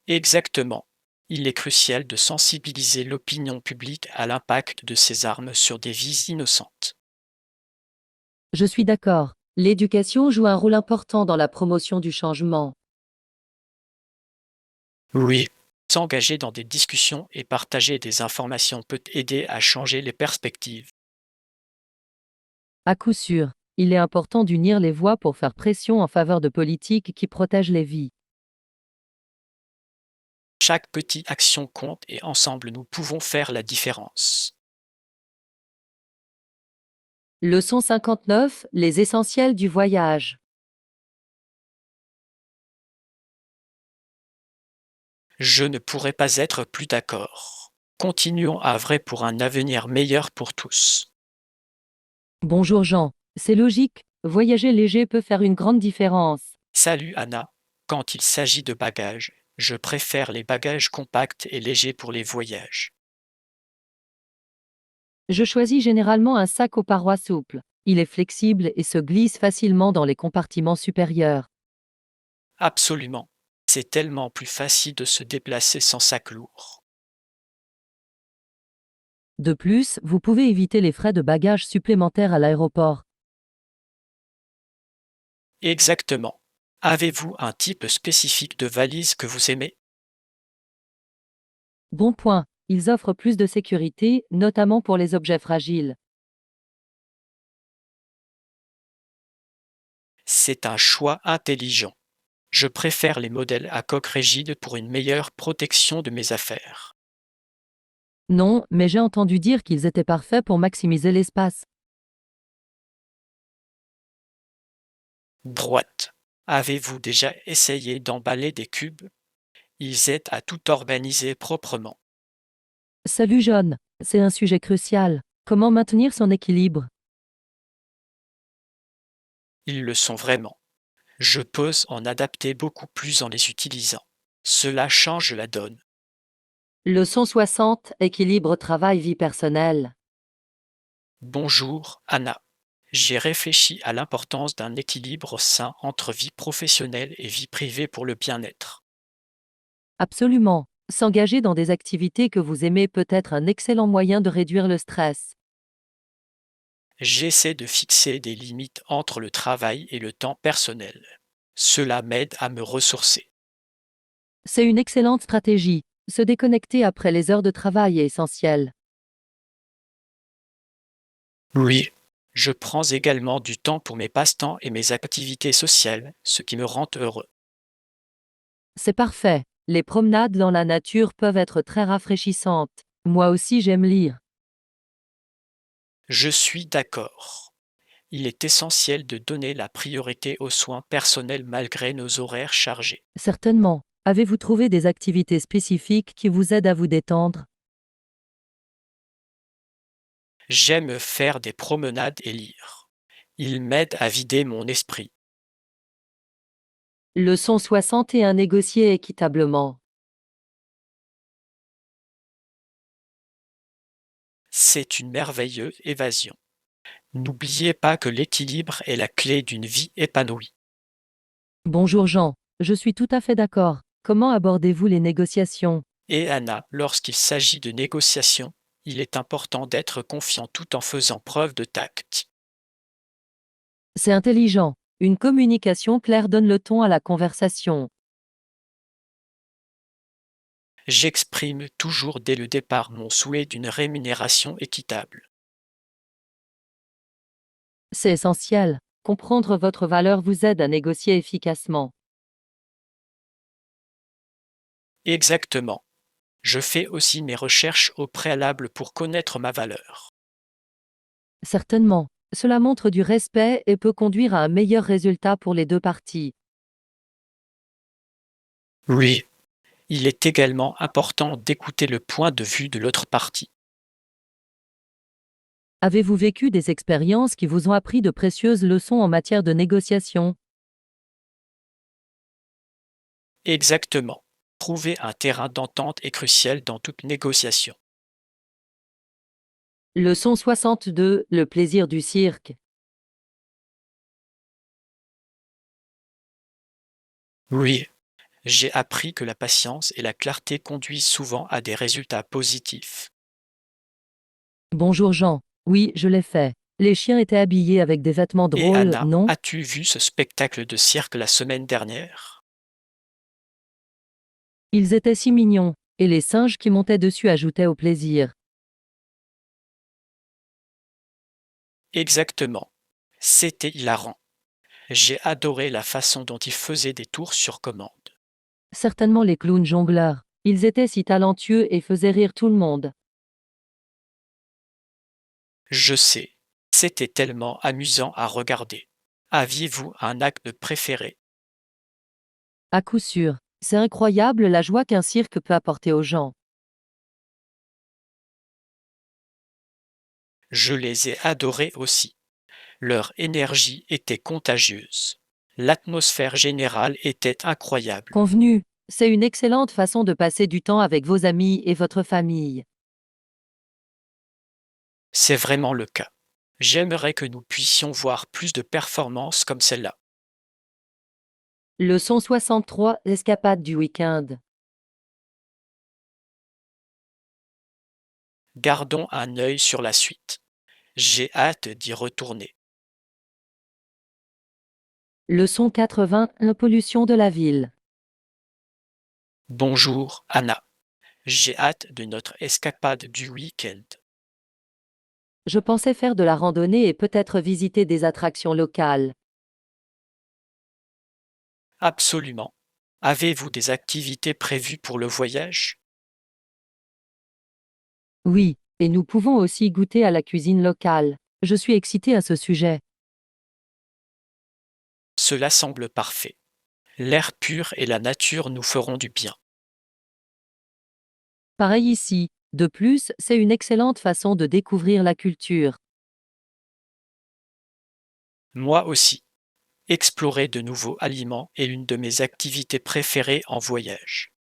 Exactement. Il est crucial de sensibiliser l'opinion publique à l'impact de ces armes sur des vies innocentes. Je suis d'accord. L'éducation joue un rôle important dans la promotion du changement. Oui. S'engager dans des discussions et partager des informations peut aider à changer les perspectives. À coup sûr, il est important d'unir les voix pour faire pression en faveur de politiques qui protègent les vies. Chaque petite action compte et ensemble nous pouvons faire la différence. Leçon 59, les essentiels du voyage. Je ne pourrais pas être plus d'accord. Continuons à œuvrer pour un avenir meilleur pour tous. Bonjour Jean. C'est logique, voyager léger peut faire une grande différence. Salut Anna. Quand il s'agit de bagages, je préfère les bagages compacts et légers pour les voyages. Je choisis généralement un sac aux parois souples. Il est flexible et se glisse facilement dans les compartiments supérieurs. Absolument. C'est tellement plus facile de se déplacer sans sac lourd. De plus, vous pouvez éviter les frais de bagages supplémentaires à l'aéroport. Exactement. Avez-vous un type spécifique de valise que vous aimez? Bon point. Ils offrent plus de sécurité, notamment pour les objets fragiles. C'est un choix intelligent. Je préfère les modèles à coque rigide pour une meilleure protection de mes affaires. Non, mais j'ai entendu dire qu'ils étaient parfaits pour maximiser l'espace. Droite. Avez-vous déjà essayé d'emballer des cubes? Ils aident à tout organiser proprement. Salut John. C'est un sujet crucial. Comment maintenir son équilibre? Ils le sont vraiment. Je peux en adapter beaucoup plus en les utilisant. Cela change la donne. Leçon 60, équilibre travail-vie personnelle. Bonjour, Anna. J'ai réfléchi à l'importance d'un équilibre sain entre vie professionnelle et vie privée pour le bien-être. Absolument. S'engager dans des activités que vous aimez peut être un excellent moyen de réduire le stress. J'essaie de fixer des limites entre le travail et le temps personnel. Cela m'aide à me ressourcer. C'est une excellente stratégie. Se déconnecter après les heures de travail est essentiel. Oui, je prends également du temps pour mes passe-temps et mes activités sociales, ce qui me rend heureux. C'est parfait. Les promenades dans la nature peuvent être très rafraîchissantes. Moi aussi j'aime lire. Je suis d'accord. Il est essentiel de donner la priorité aux soins personnels malgré nos horaires chargés. Certainement. Avez-vous trouvé des activités spécifiques qui vous aident à vous détendre? J'aime faire des promenades et lire. Ils m'aident à vider mon esprit. Leçon 61. Négocier équitablement. C'est une merveilleuse évasion. N'oubliez pas que l'équilibre est la clé d'une vie épanouie. Bonjour Jean. Je suis tout à fait d'accord. Comment abordez-vous les négociations? Et Anna, lorsqu'il s'agit de négociations, il est important d'être confiant tout en faisant preuve de tact. C'est intelligent. Une communication claire donne le ton à la conversation. J'exprime toujours dès le départ mon souhait d'une rémunération équitable. C'est essentiel. Comprendre votre valeur vous aide à négocier efficacement. Exactement. Je fais aussi mes recherches au préalable pour connaître ma valeur. Certainement. Cela montre du respect et peut conduire à un meilleur résultat pour les deux parties. Oui, il est également important d'écouter le point de vue de l'autre partie. Avez-vous vécu des expériences qui vous ont appris de précieuses leçons en matière de négociation? Exactement. Trouver un terrain d'entente est crucial dans toute négociation. Leçon 62. Le plaisir du cirque. Oui, j'ai appris que la patience et la clarté conduisent souvent à des résultats positifs. Bonjour Jean. Oui, je l'ai fait. Les chiens étaient habillés avec des vêtements Et drôles, Anna, non? as-tu vu ce spectacle de cirque la semaine dernière? Ils étaient si mignons. Et les singes qui montaient dessus ajoutaient au plaisir. Exactement. C'était hilarant. J'ai adoré la façon dont ils faisaient des tours sur commande. Certainement les clowns jongleurs. Ils étaient si talentueux et faisaient rire tout le monde. Je sais, c'était tellement amusant à regarder. Aviez-vous un acte préféré? À coup sûr. C'est incroyable la joie qu'un cirque peut apporter aux gens. Je les ai adorés aussi. Leur énergie était contagieuse. L'atmosphère générale était incroyable. Convenu. C'est une excellente façon de passer du temps avec vos amis et votre famille. C'est vraiment le cas. J'aimerais que nous puissions voir plus de performances comme celle-là. Leçon 63. Escapade du week-end. Gardons un œil sur la suite. J'ai hâte d'y retourner. Leçon 80. La pollution de la ville. Bonjour, Anna. J'ai hâte de notre escapade du week-end. Je pensais faire de la randonnée et peut-être visiter des attractions locales. Absolument. Avez-vous des activités prévues pour le voyage? Oui, et nous pouvons aussi goûter à la cuisine locale. Je suis excitée à ce sujet. Cela semble parfait. L'air pur et la nature nous feront du bien. Pareil ici. De plus, c'est une excellente façon de découvrir la culture. Moi aussi. Explorer de nouveaux aliments est l'une de mes activités préférées en voyage.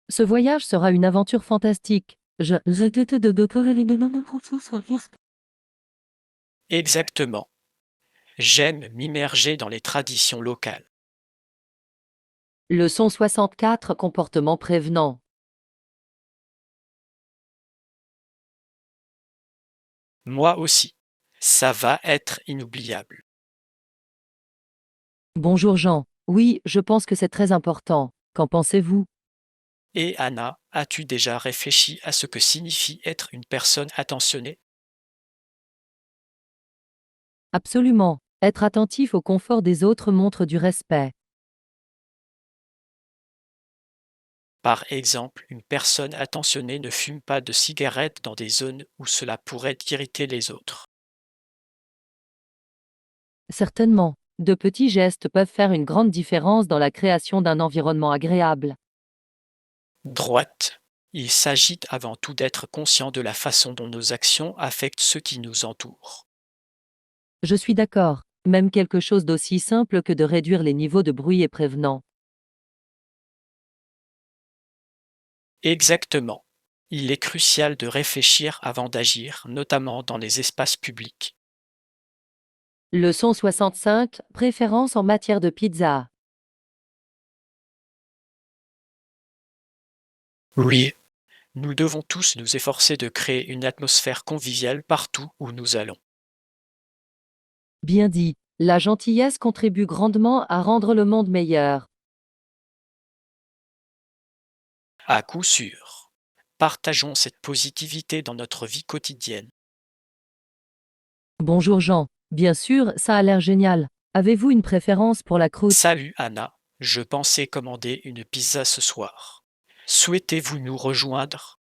Ce voyage sera une aventure fantastique. Exactement. J'aime m'immerger dans les traditions locales. Leçon 64, comportement prévenant. Moi aussi. Ça va être inoubliable. Bonjour Jean. Oui, je pense que c'est très important. Qu'en pensez-vous? Et Anna, as-tu déjà réfléchi à ce que signifie être une personne attentionnée? Absolument. Être attentif au confort des autres montre du respect. Par exemple, une personne attentionnée ne fume pas de cigarettes dans des zones où cela pourrait irriter les autres. Certainement. De petits gestes peuvent faire une grande différence dans la création d'un environnement agréable. Droite. Il s'agit avant tout d'être conscient de la façon dont nos actions affectent ceux qui nous entourent. Je suis d'accord. Même quelque chose d'aussi simple que de réduire les niveaux de bruit est prévenant. Exactement. Il est crucial de réfléchir avant d'agir, notamment dans les espaces publics. Leçon 65, préférence en matière de pizza. Oui, nous devons tous nous efforcer de créer une atmosphère conviviale partout où nous allons. Bien dit. La gentillesse contribue grandement à rendre le monde meilleur. À coup sûr. Partageons cette positivité dans notre vie quotidienne. Bonjour Jean. Bien sûr, ça a l'air génial. Avez-vous une préférence pour la croûte? Salut Anna, je pensais commander une pizza ce soir. Souhaitez-vous nous rejoindre?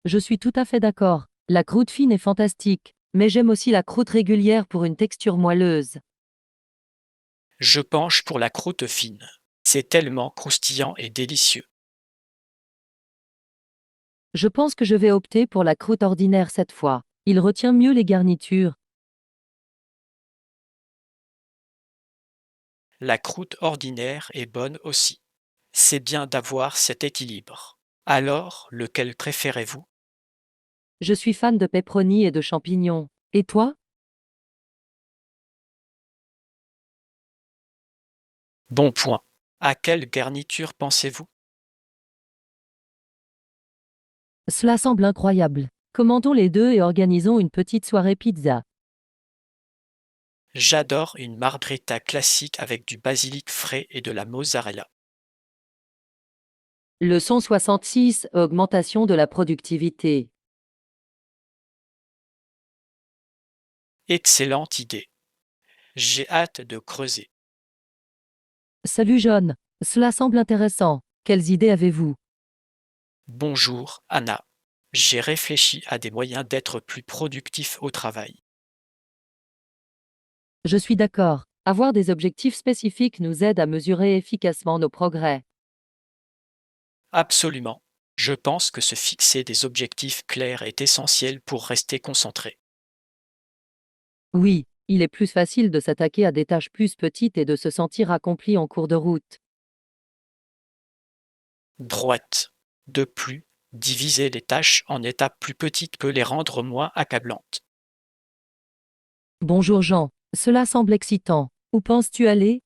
Je suis tout à fait d'accord. La croûte fine est fantastique, mais j'aime aussi la croûte régulière pour une texture moelleuse. Je penche pour la croûte fine. C'est tellement croustillant et délicieux. Je pense que je vais opter pour la croûte ordinaire cette fois. Il retient mieux les garnitures. La croûte ordinaire est bonne aussi. C'est bien d'avoir cet équilibre. Alors, lequel préférez-vous? Je suis fan de pepperoni et de champignons. Et toi? Bon point. À quelle garniture pensez-vous? Cela semble incroyable. Commandons les deux et organisons une petite soirée pizza. J'adore une margherita classique avec du basilic frais et de la mozzarella. Leçon 66, augmentation de la productivité. Excellente idée. J'ai hâte de creuser. Salut John. Cela semble intéressant. Quelles idées avez-vous? Bonjour, Anna. J'ai réfléchi à des moyens d'être plus productif au travail. Je suis d'accord. Avoir des objectifs spécifiques nous aide à mesurer efficacement nos progrès. Absolument. Je pense que se fixer des objectifs clairs est essentiel pour rester concentré. Oui, il est plus facile de s'attaquer à des tâches plus petites et de se sentir accompli en cours de route. Droite. De plus, diviser les tâches en étapes plus petites peut les rendre moins accablantes. Bonjour Jean. Cela semble excitant. Où penses-tu aller?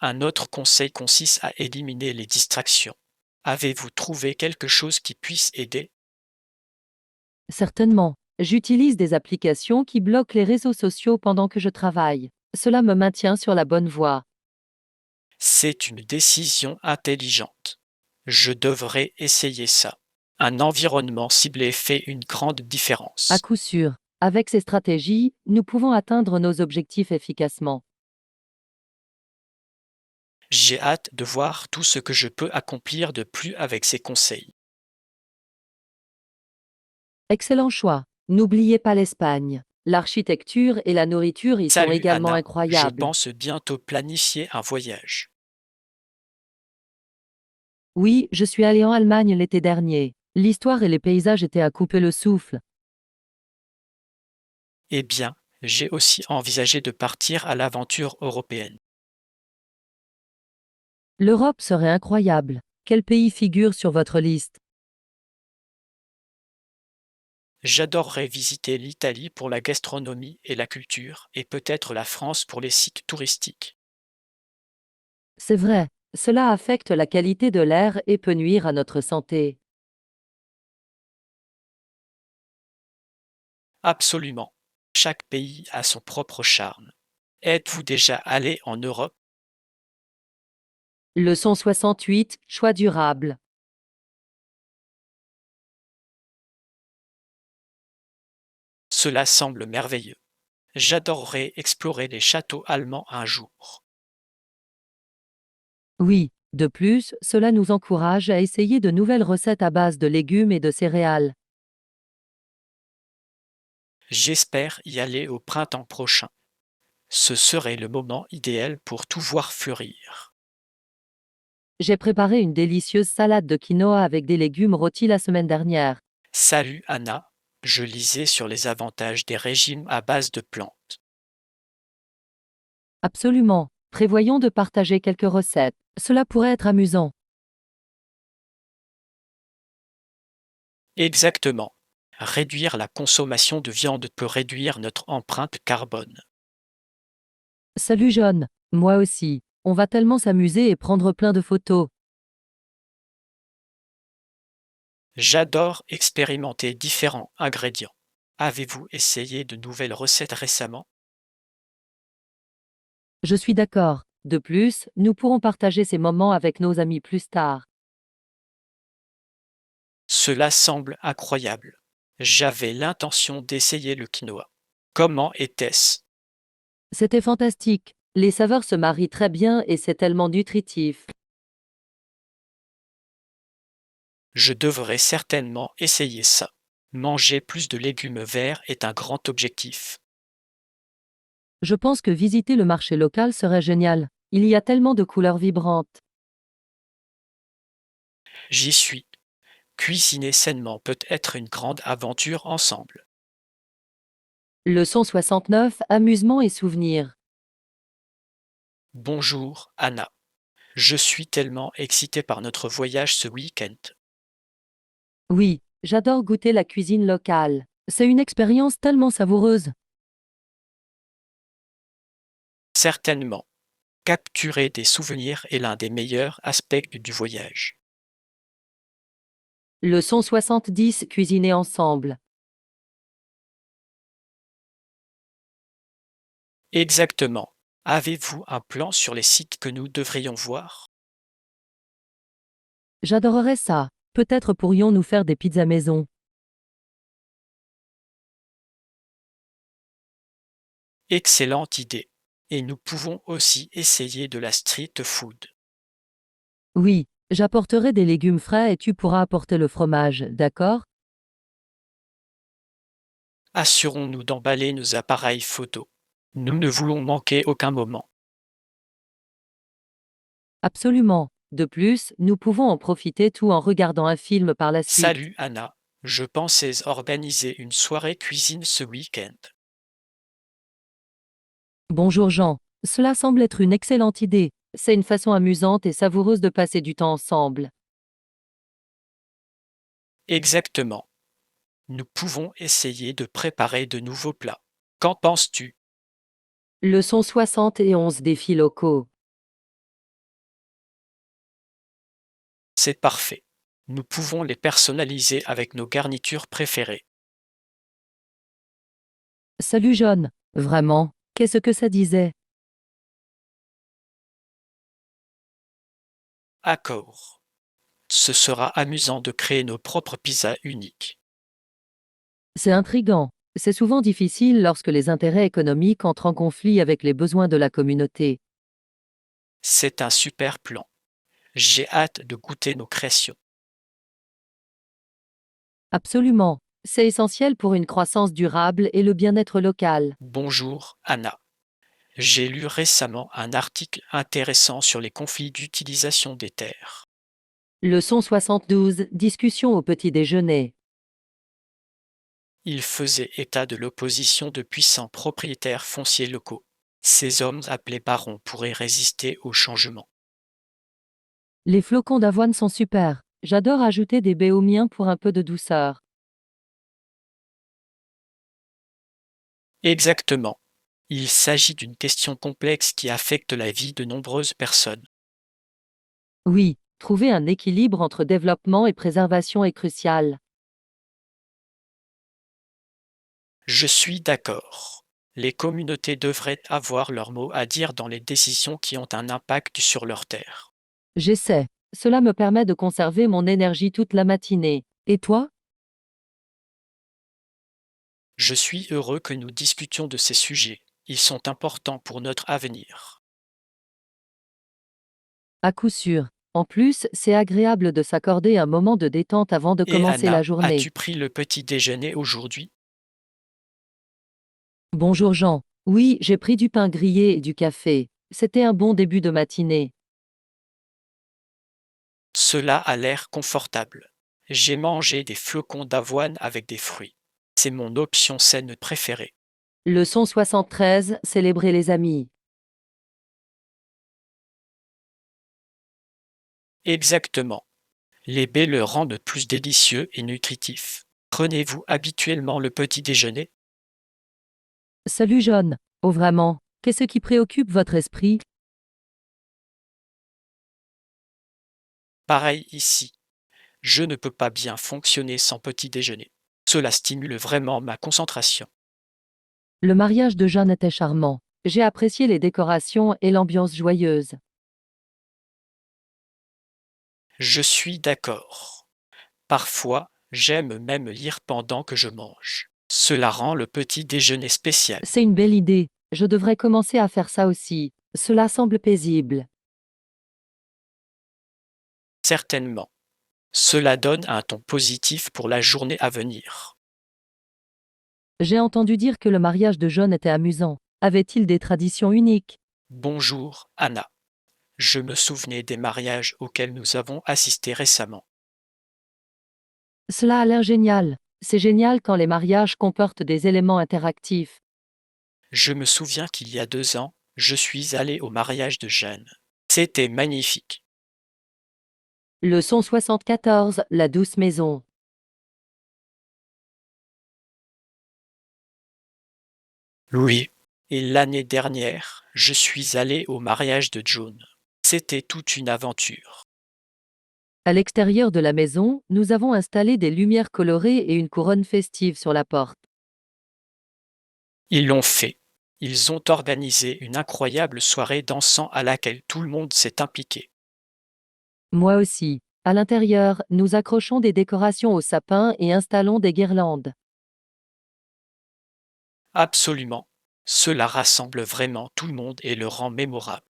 Un autre conseil consiste à éliminer les distractions. Avez-vous trouvé quelque chose qui puisse aider? Certainement. J'utilise des applications qui bloquent les réseaux sociaux pendant que je travaille. Cela me maintient sur la bonne voie. C'est une décision intelligente. Je devrais essayer ça. Un environnement ciblé fait une grande À différence. coup sûr. Avec ces stratégies, nous pouvons atteindre nos objectifs efficacement. J'ai hâte de voir tout ce que je peux accomplir de plus avec ces conseils. Excellent choix. N'oubliez pas l'Espagne. L'architecture et la nourriture y sont Salut également Anna, je incroyables. pense bientôt planifier un voyage. Oui, je suis allé en Allemagne l'été dernier. L'histoire et les paysages étaient à couper le souffle. Eh bien, j'ai aussi envisagé de partir à l'aventure européenne. L'Europe serait incroyable. Quel pays figure sur votre liste? J'adorerais visiter l'Italie pour la gastronomie et la culture, et peut-être la France pour les sites touristiques. C'est vrai, cela affecte la qualité de l'air et peut nuire à notre santé. Absolument. Chaque pays a son propre charme. Êtes-vous déjà allé en Europe? Leçon 68, choix durable. Cela semble merveilleux. J'adorerais explorer les châteaux allemands un jour. Oui, de plus, cela nous encourage à essayer de nouvelles recettes à base de légumes et de céréales. J'espère y aller au printemps prochain. Ce serait le moment idéal pour tout voir fleurir. J'ai préparé une délicieuse salade de quinoa avec des légumes rôtis la semaine dernière. Salut Anna, je lisais sur les avantages des régimes à base de plantes. Absolument. Prévoyons de partager quelques recettes. Cela pourrait être amusant. Exactement. Réduire la consommation de viande peut réduire notre empreinte carbone. Salut John. Moi aussi. On va tellement s'amuser et prendre plein de photos. J'adore expérimenter différents ingrédients. Avez-vous essayé de nouvelles recettes récemment? Je suis d'accord. De plus, nous pourrons partager ces moments avec nos amis plus tard. Cela semble incroyable. J'avais l'intention d'essayer le quinoa. Comment était-ce? C'était fantastique. Les saveurs se marient très bien et c'est tellement nutritif. Je devrais certainement essayer ça. Manger plus de légumes verts est un grand objectif. Je pense que visiter le marché local serait génial. Il y a tellement de couleurs vibrantes. J'y suis. Cuisiner sainement peut être une grande aventure ensemble. Leçon 69, amusement et souvenirs. Bonjour, Anna. Je suis tellement excité par notre voyage ce week-end. Oui, j'adore goûter la cuisine locale. C'est une expérience tellement savoureuse. Certainement. Capturer des souvenirs est l'un des meilleurs aspects du voyage. Leçon 70, cuisiner ensemble. Exactement. Avez-vous un plan sur les sites que nous devrions voir? J'adorerais ça. Peut-être pourrions-nous faire des pizzas maison. Excellente idée. Et nous pouvons aussi essayer de la street food. Oui, j'apporterai des légumes frais et tu pourras apporter le fromage, d'accord? Assurons-nous d'emballer nos appareils photo. Nous ne voulons manquer aucun moment. Absolument. De plus, nous pouvons en profiter tout en regardant un film par la suite. Salut Anna, je pensais organiser une soirée cuisine ce week-end. Bonjour Jean. Cela semble être une excellente idée. C'est une façon amusante et savoureuse de passer du temps ensemble. Exactement. Nous pouvons essayer de préparer de nouveaux plats. Qu'en penses-tu? Leçon 71, défis locaux. C'est parfait. Nous pouvons les personnaliser avec nos garnitures préférées. Salut John. Vraiment, qu'est-ce que ça disait? Accord. Ce sera amusant de créer nos propres pizzas uniques. C'est intriguant. C'est souvent difficile lorsque les intérêts économiques entrent en conflit avec les besoins de la communauté. C'est un super plan. J'ai hâte de goûter nos créations. Absolument. C'est essentiel pour une croissance durable et le bien-être local. Bonjour, Anna. J'ai lu récemment un article intéressant sur les conflits d'utilisation des terres. Leçon 72, discussion au petit déjeuner. Il faisait état de l'opposition de puissants propriétaires fonciers locaux. Ces hommes appelés barons pourraient résister au changement. Les flocons d'avoine sont super. J'adore ajouter des baies aux miens pour un peu de douceur. Exactement. Il s'agit d'une question complexe qui affecte la vie de nombreuses personnes. Oui, trouver un équilibre entre développement et préservation est crucial. Je suis d'accord. Les communautés devraient avoir leur mot à dire dans les décisions qui ont un impact sur leur terre. J'essaie. Cela me permet de conserver mon énergie toute la matinée. Et toi? Je suis heureux que nous discutions de ces sujets. Ils sont importants pour notre avenir. À coup sûr. En plus, c'est agréable de s'accorder un moment de détente avant de Et commencer la Anna, journée. as-tu pris le petit déjeuner aujourd'hui? Bonjour Jean. Oui, j'ai pris du pain grillé et du café. C'était un bon début de matinée. Cela a l'air confortable. J'ai mangé des flocons d'avoine avec des fruits. C'est mon option saine préférée. Leçon 73, célébrer les amis. Exactement. Les baies le rendent plus délicieux et nutritif. Prenez-vous habituellement le petit déjeuner? Salut John. Oh vraiment, qu'est-ce qui préoccupe votre esprit? Pareil ici. Je ne peux pas bien fonctionner sans petit déjeuner. Cela stimule vraiment ma concentration. Le mariage de John était charmant. J'ai apprécié les décorations et l'ambiance joyeuse. Je suis d'accord. Parfois, j'aime même lire pendant que je mange. Cela rend le petit déjeuner spécial. C'est une belle idée. Je devrais commencer à faire ça aussi. Cela semble paisible. Certainement. Cela donne un ton positif pour la journée à venir. J'ai entendu dire que le mariage de John était amusant. Avait-il des traditions uniques? Bonjour, Anna. Je me souvenais des mariages auxquels nous avons assisté récemment. Cela a l'air génial. C'est génial quand les mariages comportent des éléments interactifs. Je me souviens qu'il y a 2 ans, je suis allé au mariage de Jeanne. C'était magnifique. Leçon 74, la douce maison. Oui. Et l'année dernière, je suis allé au mariage de June. C'était toute une aventure. À l'extérieur de la maison, nous avons installé des lumières colorées et une couronne festive sur la porte. Ils l'ont fait. Ils ont organisé une incroyable soirée dansant à laquelle tout le monde s'est impliqué. Moi aussi. À l'intérieur, nous accrochons des décorations au sapin et installons des guirlandes. Absolument. Cela rassemble vraiment tout le monde et le rend mémorable.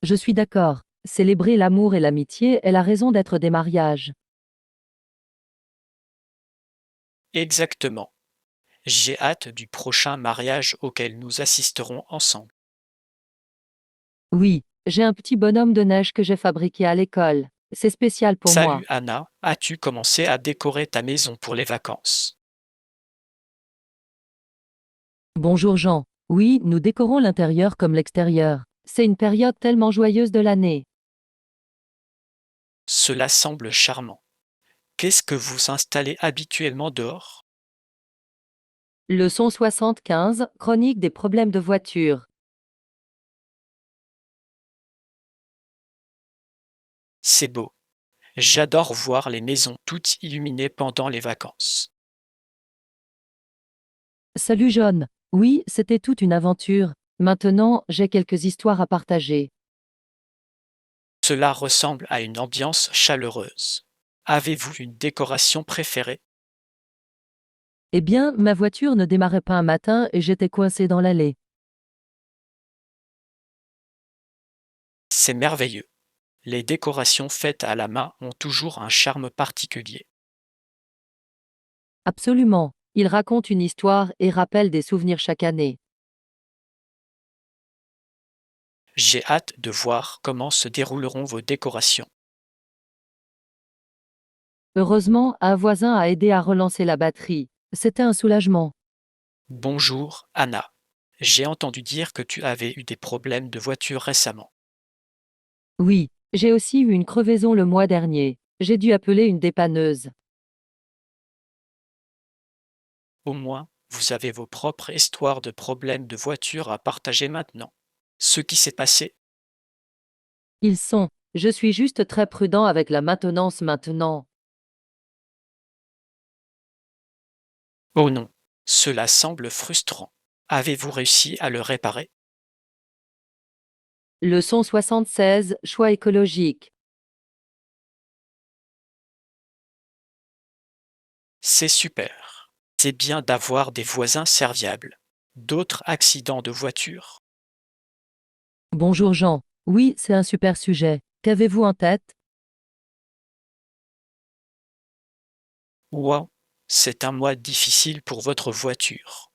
Je suis d'accord. Célébrer l'amour et l'amitié est la raison d'être des mariages. Exactement. J'ai hâte du prochain mariage auquel nous assisterons ensemble. Oui, j'ai un petit bonhomme de neige que j'ai fabriqué à l'école. C'est spécial pour moi. Salut Anna, as-tu commencé à décorer ta maison pour les vacances? Bonjour Jean. Oui, nous décorons l'intérieur comme l'extérieur. C'est une période tellement joyeuse de l'année. Cela semble charmant. Qu'est-ce que vous installez habituellement dehors? Leçon 75, chronique des problèmes de voiture. C'est beau. J'adore voir les maisons toutes illuminées pendant les vacances. Salut John. Oui, c'était toute une aventure. Maintenant, j'ai quelques histoires à partager. Cela ressemble à une ambiance chaleureuse. Avez-vous une décoration préférée? Eh bien, ma voiture ne démarrait pas un matin et j'étais coincé dans l'allée. C'est merveilleux. Les décorations faites à la main ont toujours un charme particulier. Absolument. Il raconte une histoire et rappelle des souvenirs chaque année. J'ai hâte de voir comment se dérouleront vos décorations. Heureusement, un voisin a aidé à relancer la batterie. C'était un soulagement. Bonjour, Anna. J'ai entendu dire que tu avais eu des problèmes de voiture récemment. Oui, j'ai aussi eu une crevaison le mois dernier. J'ai dû appeler une dépanneuse. Au moins, vous avez vos propres histoires de problèmes de voiture à partager maintenant. Ce qui s'est passé? Ils sont. Je suis juste très prudent avec la maintenance maintenant. Oh non, cela semble frustrant. Avez-vous réussi à le réparer? Leçon 76, choix écologique. C'est super. C'est bien d'avoir des voisins serviables. D'autres accidents de voiture? Bonjour Jean. Oui, c'est un super sujet. Qu'avez-vous en tête? Wow, c'est un mois difficile pour votre voiture.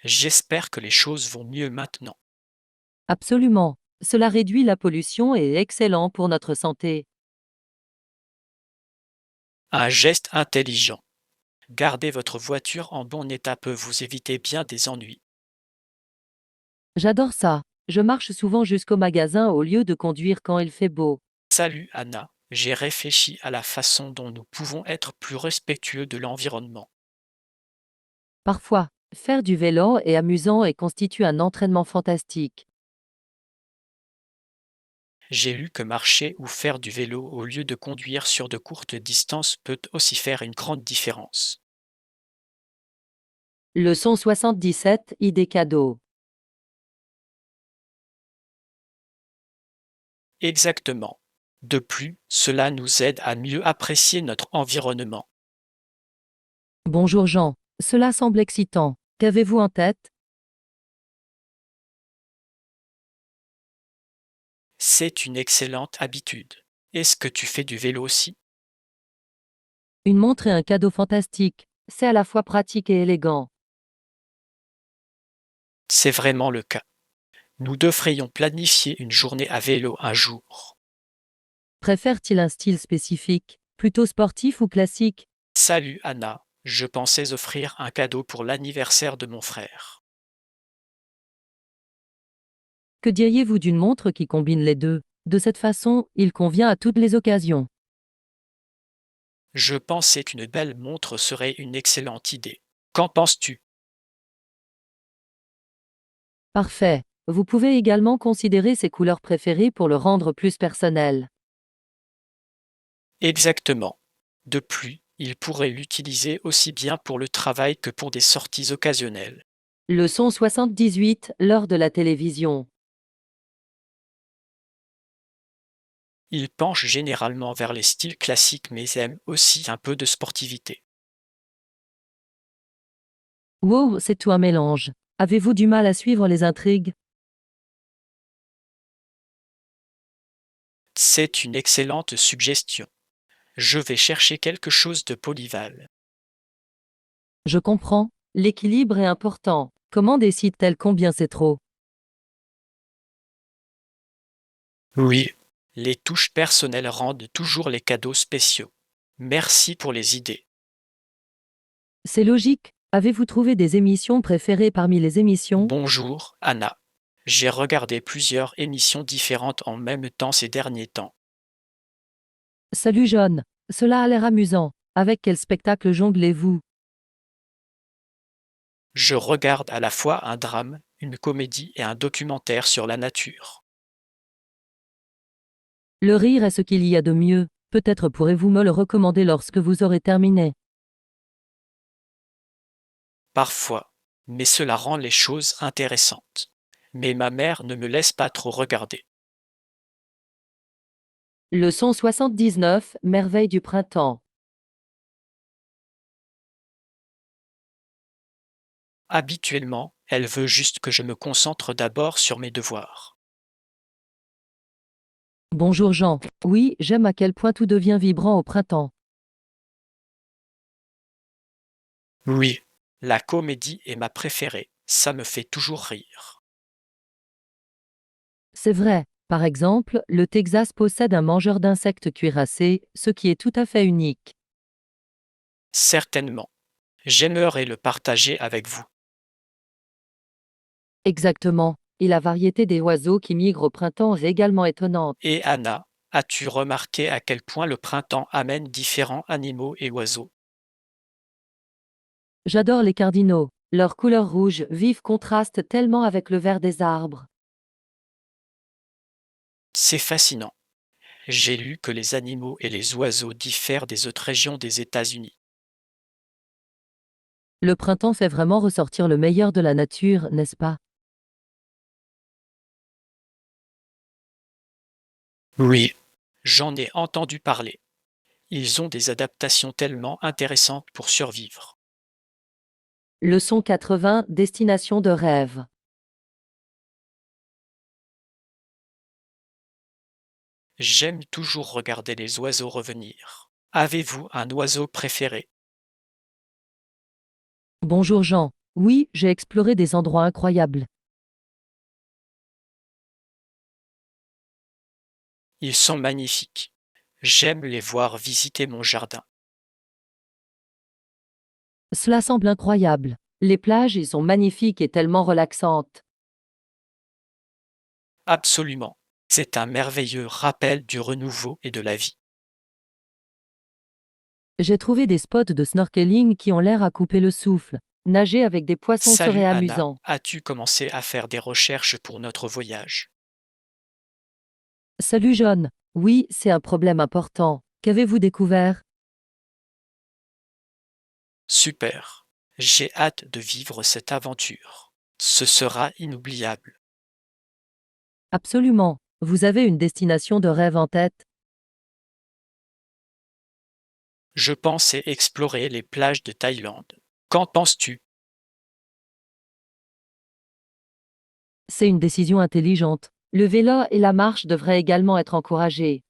J'espère que les choses vont mieux maintenant. Absolument. Cela réduit la pollution et est excellent pour notre santé. Un geste intelligent. Garder votre voiture en bon état peut vous éviter bien des ennuis. J'adore ça. Je marche souvent jusqu'au magasin au lieu de conduire quand il fait beau. Salut Anna, j'ai réfléchi à la façon dont nous pouvons être plus respectueux de l'environnement. Parfois, faire du vélo est amusant et constitue un entraînement fantastique. J'ai lu que marcher ou faire du vélo au lieu de conduire sur de courtes distances peut aussi faire une grande différence. Leçon 77, idée cadeau. Exactement. De plus, cela nous aide à mieux apprécier notre environnement. Bonjour Jean. Cela semble excitant. Qu'avez-vous en tête? C'est une excellente habitude. Est-ce que tu fais du vélo aussi? Une montre et un cadeau fantastique. C'est à la fois pratique et élégant. C'est vraiment le cas. Nous devrions planifier une journée à vélo un jour. Préfère-t-il un style spécifique, plutôt sportif ou classique? Salut Anna, je pensais offrir un cadeau pour l'anniversaire de mon frère. Que diriez-vous d'une montre qui combine les deux? De cette façon, il convient à toutes les occasions. Je pensais qu'une belle montre serait une excellente idée. Qu'en penses-tu? Parfait. Vous pouvez également considérer ses couleurs préférées pour le rendre plus personnel. Exactement. De plus, il pourrait l'utiliser aussi bien pour le travail que pour des sorties occasionnelles. Leçon 78, l'heure de la télévision. Il penche généralement vers les styles classiques mais aime aussi un peu de sportivité. Wow, c'est tout un mélange. Avez-vous du mal à suivre les intrigues? C'est une excellente suggestion. Je vais chercher quelque chose de polyvalent. Je comprends. L'équilibre est important. Comment décide-t-elle combien c'est trop? Oui, les touches personnelles rendent toujours les cadeaux spéciaux. Merci pour les idées. C'est logique. Avez-vous trouvé des émissions préférées parmi les émissions? Bonjour, Anna. J'ai regardé plusieurs émissions différentes en même temps ces derniers temps. Salut John. Cela a l'air amusant. Avec quel spectacle jonglez-vous? Je regarde à la fois un drame, une comédie et un documentaire sur la nature. Le rire est ce qu'il y a de mieux. Peut-être pourrez-vous me le recommander lorsque vous aurez terminé. Parfois, mais cela rend les choses intéressantes. Mais ma mère ne me laisse pas trop regarder. Leçon 79, merveille du printemps. Habituellement, elle veut juste que je me concentre d'abord sur mes devoirs. Bonjour Jean. Oui, j'aime à quel point tout devient vibrant au printemps. Oui, la comédie est ma préférée, ça me fait toujours rire. C'est vrai. Par exemple, le Texas possède un mangeur d'insectes cuirassés, ce qui est tout à fait unique. Certainement. J'aimerais le partager avec vous. Exactement. Et la variété des oiseaux qui migrent au printemps est également étonnante. Et Anna, as-tu remarqué à quel point le printemps amène différents animaux et oiseaux? J'adore les cardinaux. Leur couleur rouge vive contraste tellement avec le vert des arbres. C'est fascinant. J'ai lu que les animaux et les oiseaux diffèrent des autres régions des États-Unis. Le printemps fait vraiment ressortir le meilleur de la nature, n'est-ce pas? Oui, j'en ai entendu parler. Ils ont des adaptations tellement intéressantes pour survivre. Leçon 80, destination de rêve. J'aime toujours regarder les oiseaux revenir. Avez-vous un oiseau préféré? Bonjour Jean. Oui, j'ai exploré des endroits incroyables. Ils sont magnifiques. J'aime les voir visiter mon jardin. Cela semble incroyable. Les plages y sont magnifiques et tellement relaxantes. Absolument. C'est un merveilleux rappel du renouveau et de la vie. J'ai trouvé des spots de snorkeling qui ont l'air à couper le souffle. Nager avec des poissons serait Salut Anna, amusant. as-tu commencé à faire des recherches pour notre voyage? Salut John. Oui, c'est un problème important. Qu'avez-vous découvert? Super. J'ai hâte de vivre cette aventure. Ce sera inoubliable. Absolument. Vous avez une destination de rêve en tête? Je pensais explorer les plages de Thaïlande. Qu'en penses-tu? C'est une décision intelligente. Le vélo et la marche devraient également être encouragés.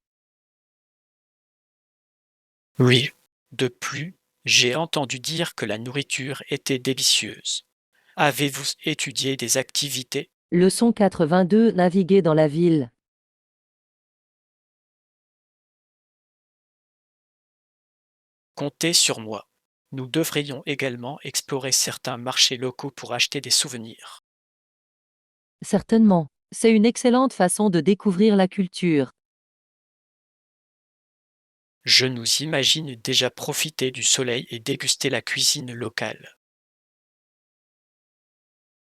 Oui. De plus, j'ai entendu dire que la nourriture était délicieuse. Avez-vous étudié des activités? Leçon 82, naviguer dans la ville. Comptez sur moi. Nous devrions également explorer certains marchés locaux pour acheter des souvenirs. Certainement. C'est une excellente façon de découvrir la culture. Je nous imagine déjà profiter du soleil et déguster la cuisine locale.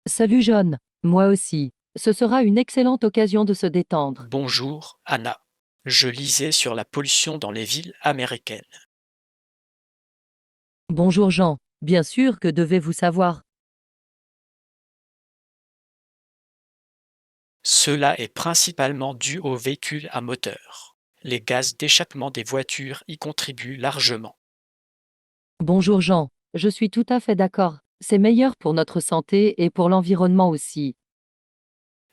Salut John. Moi aussi. Ce sera une excellente occasion de se détendre. Bonjour, Anna. Je lisais sur la pollution dans les villes américaines. Bonjour Jean. Bien sûr que devez-vous savoir. Cela est principalement dû aux véhicules à moteur. Les gaz d'échappement des voitures y contribuent largement. Bonjour Jean. Je suis tout à fait d'accord. C'est meilleur pour notre santé et pour l'environnement aussi.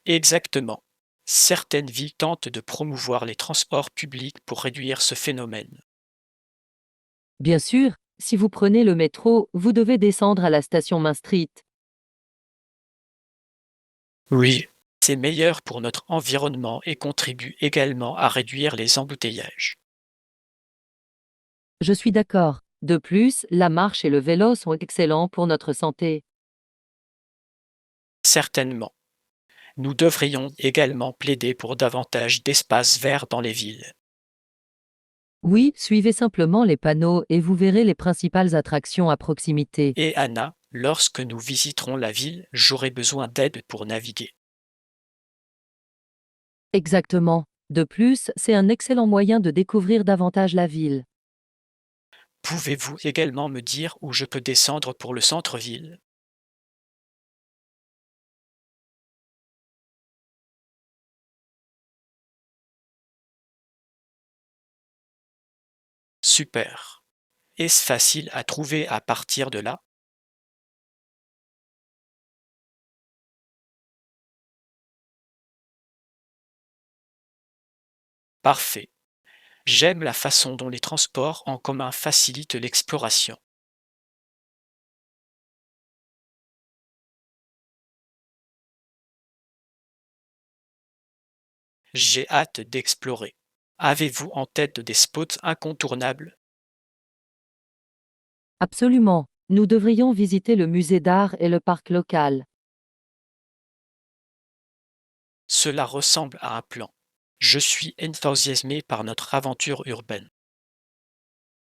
Exactement. Certaines villes tentent de promouvoir les transports publics pour réduire ce phénomène. Bien sûr, si vous prenez le métro, vous devez descendre à la station Main Street. Oui, c'est meilleur pour notre environnement et contribue également à réduire les embouteillages. Je suis d'accord. De plus, la marche et le vélo sont excellents pour notre santé. Certainement. Nous devrions également plaider pour davantage d'espaces verts dans les villes. Oui, suivez simplement les panneaux et vous verrez les principales attractions à proximité. Et Anna, lorsque nous visiterons la ville, j'aurai besoin d'aide pour naviguer. Exactement. De plus, c'est un excellent moyen de découvrir davantage la ville. Pouvez-vous également me dire où je peux descendre pour le centre-ville? Super. Est-ce facile à trouver à partir de là? Parfait. J'aime la façon dont les transports en commun facilitent l'exploration. J'ai hâte d'explorer. Avez-vous en tête des spots incontournables? Absolument. Nous devrions visiter le musée d'art et le parc local. Cela ressemble à un plan. Je suis enthousiasmé par notre aventure urbaine.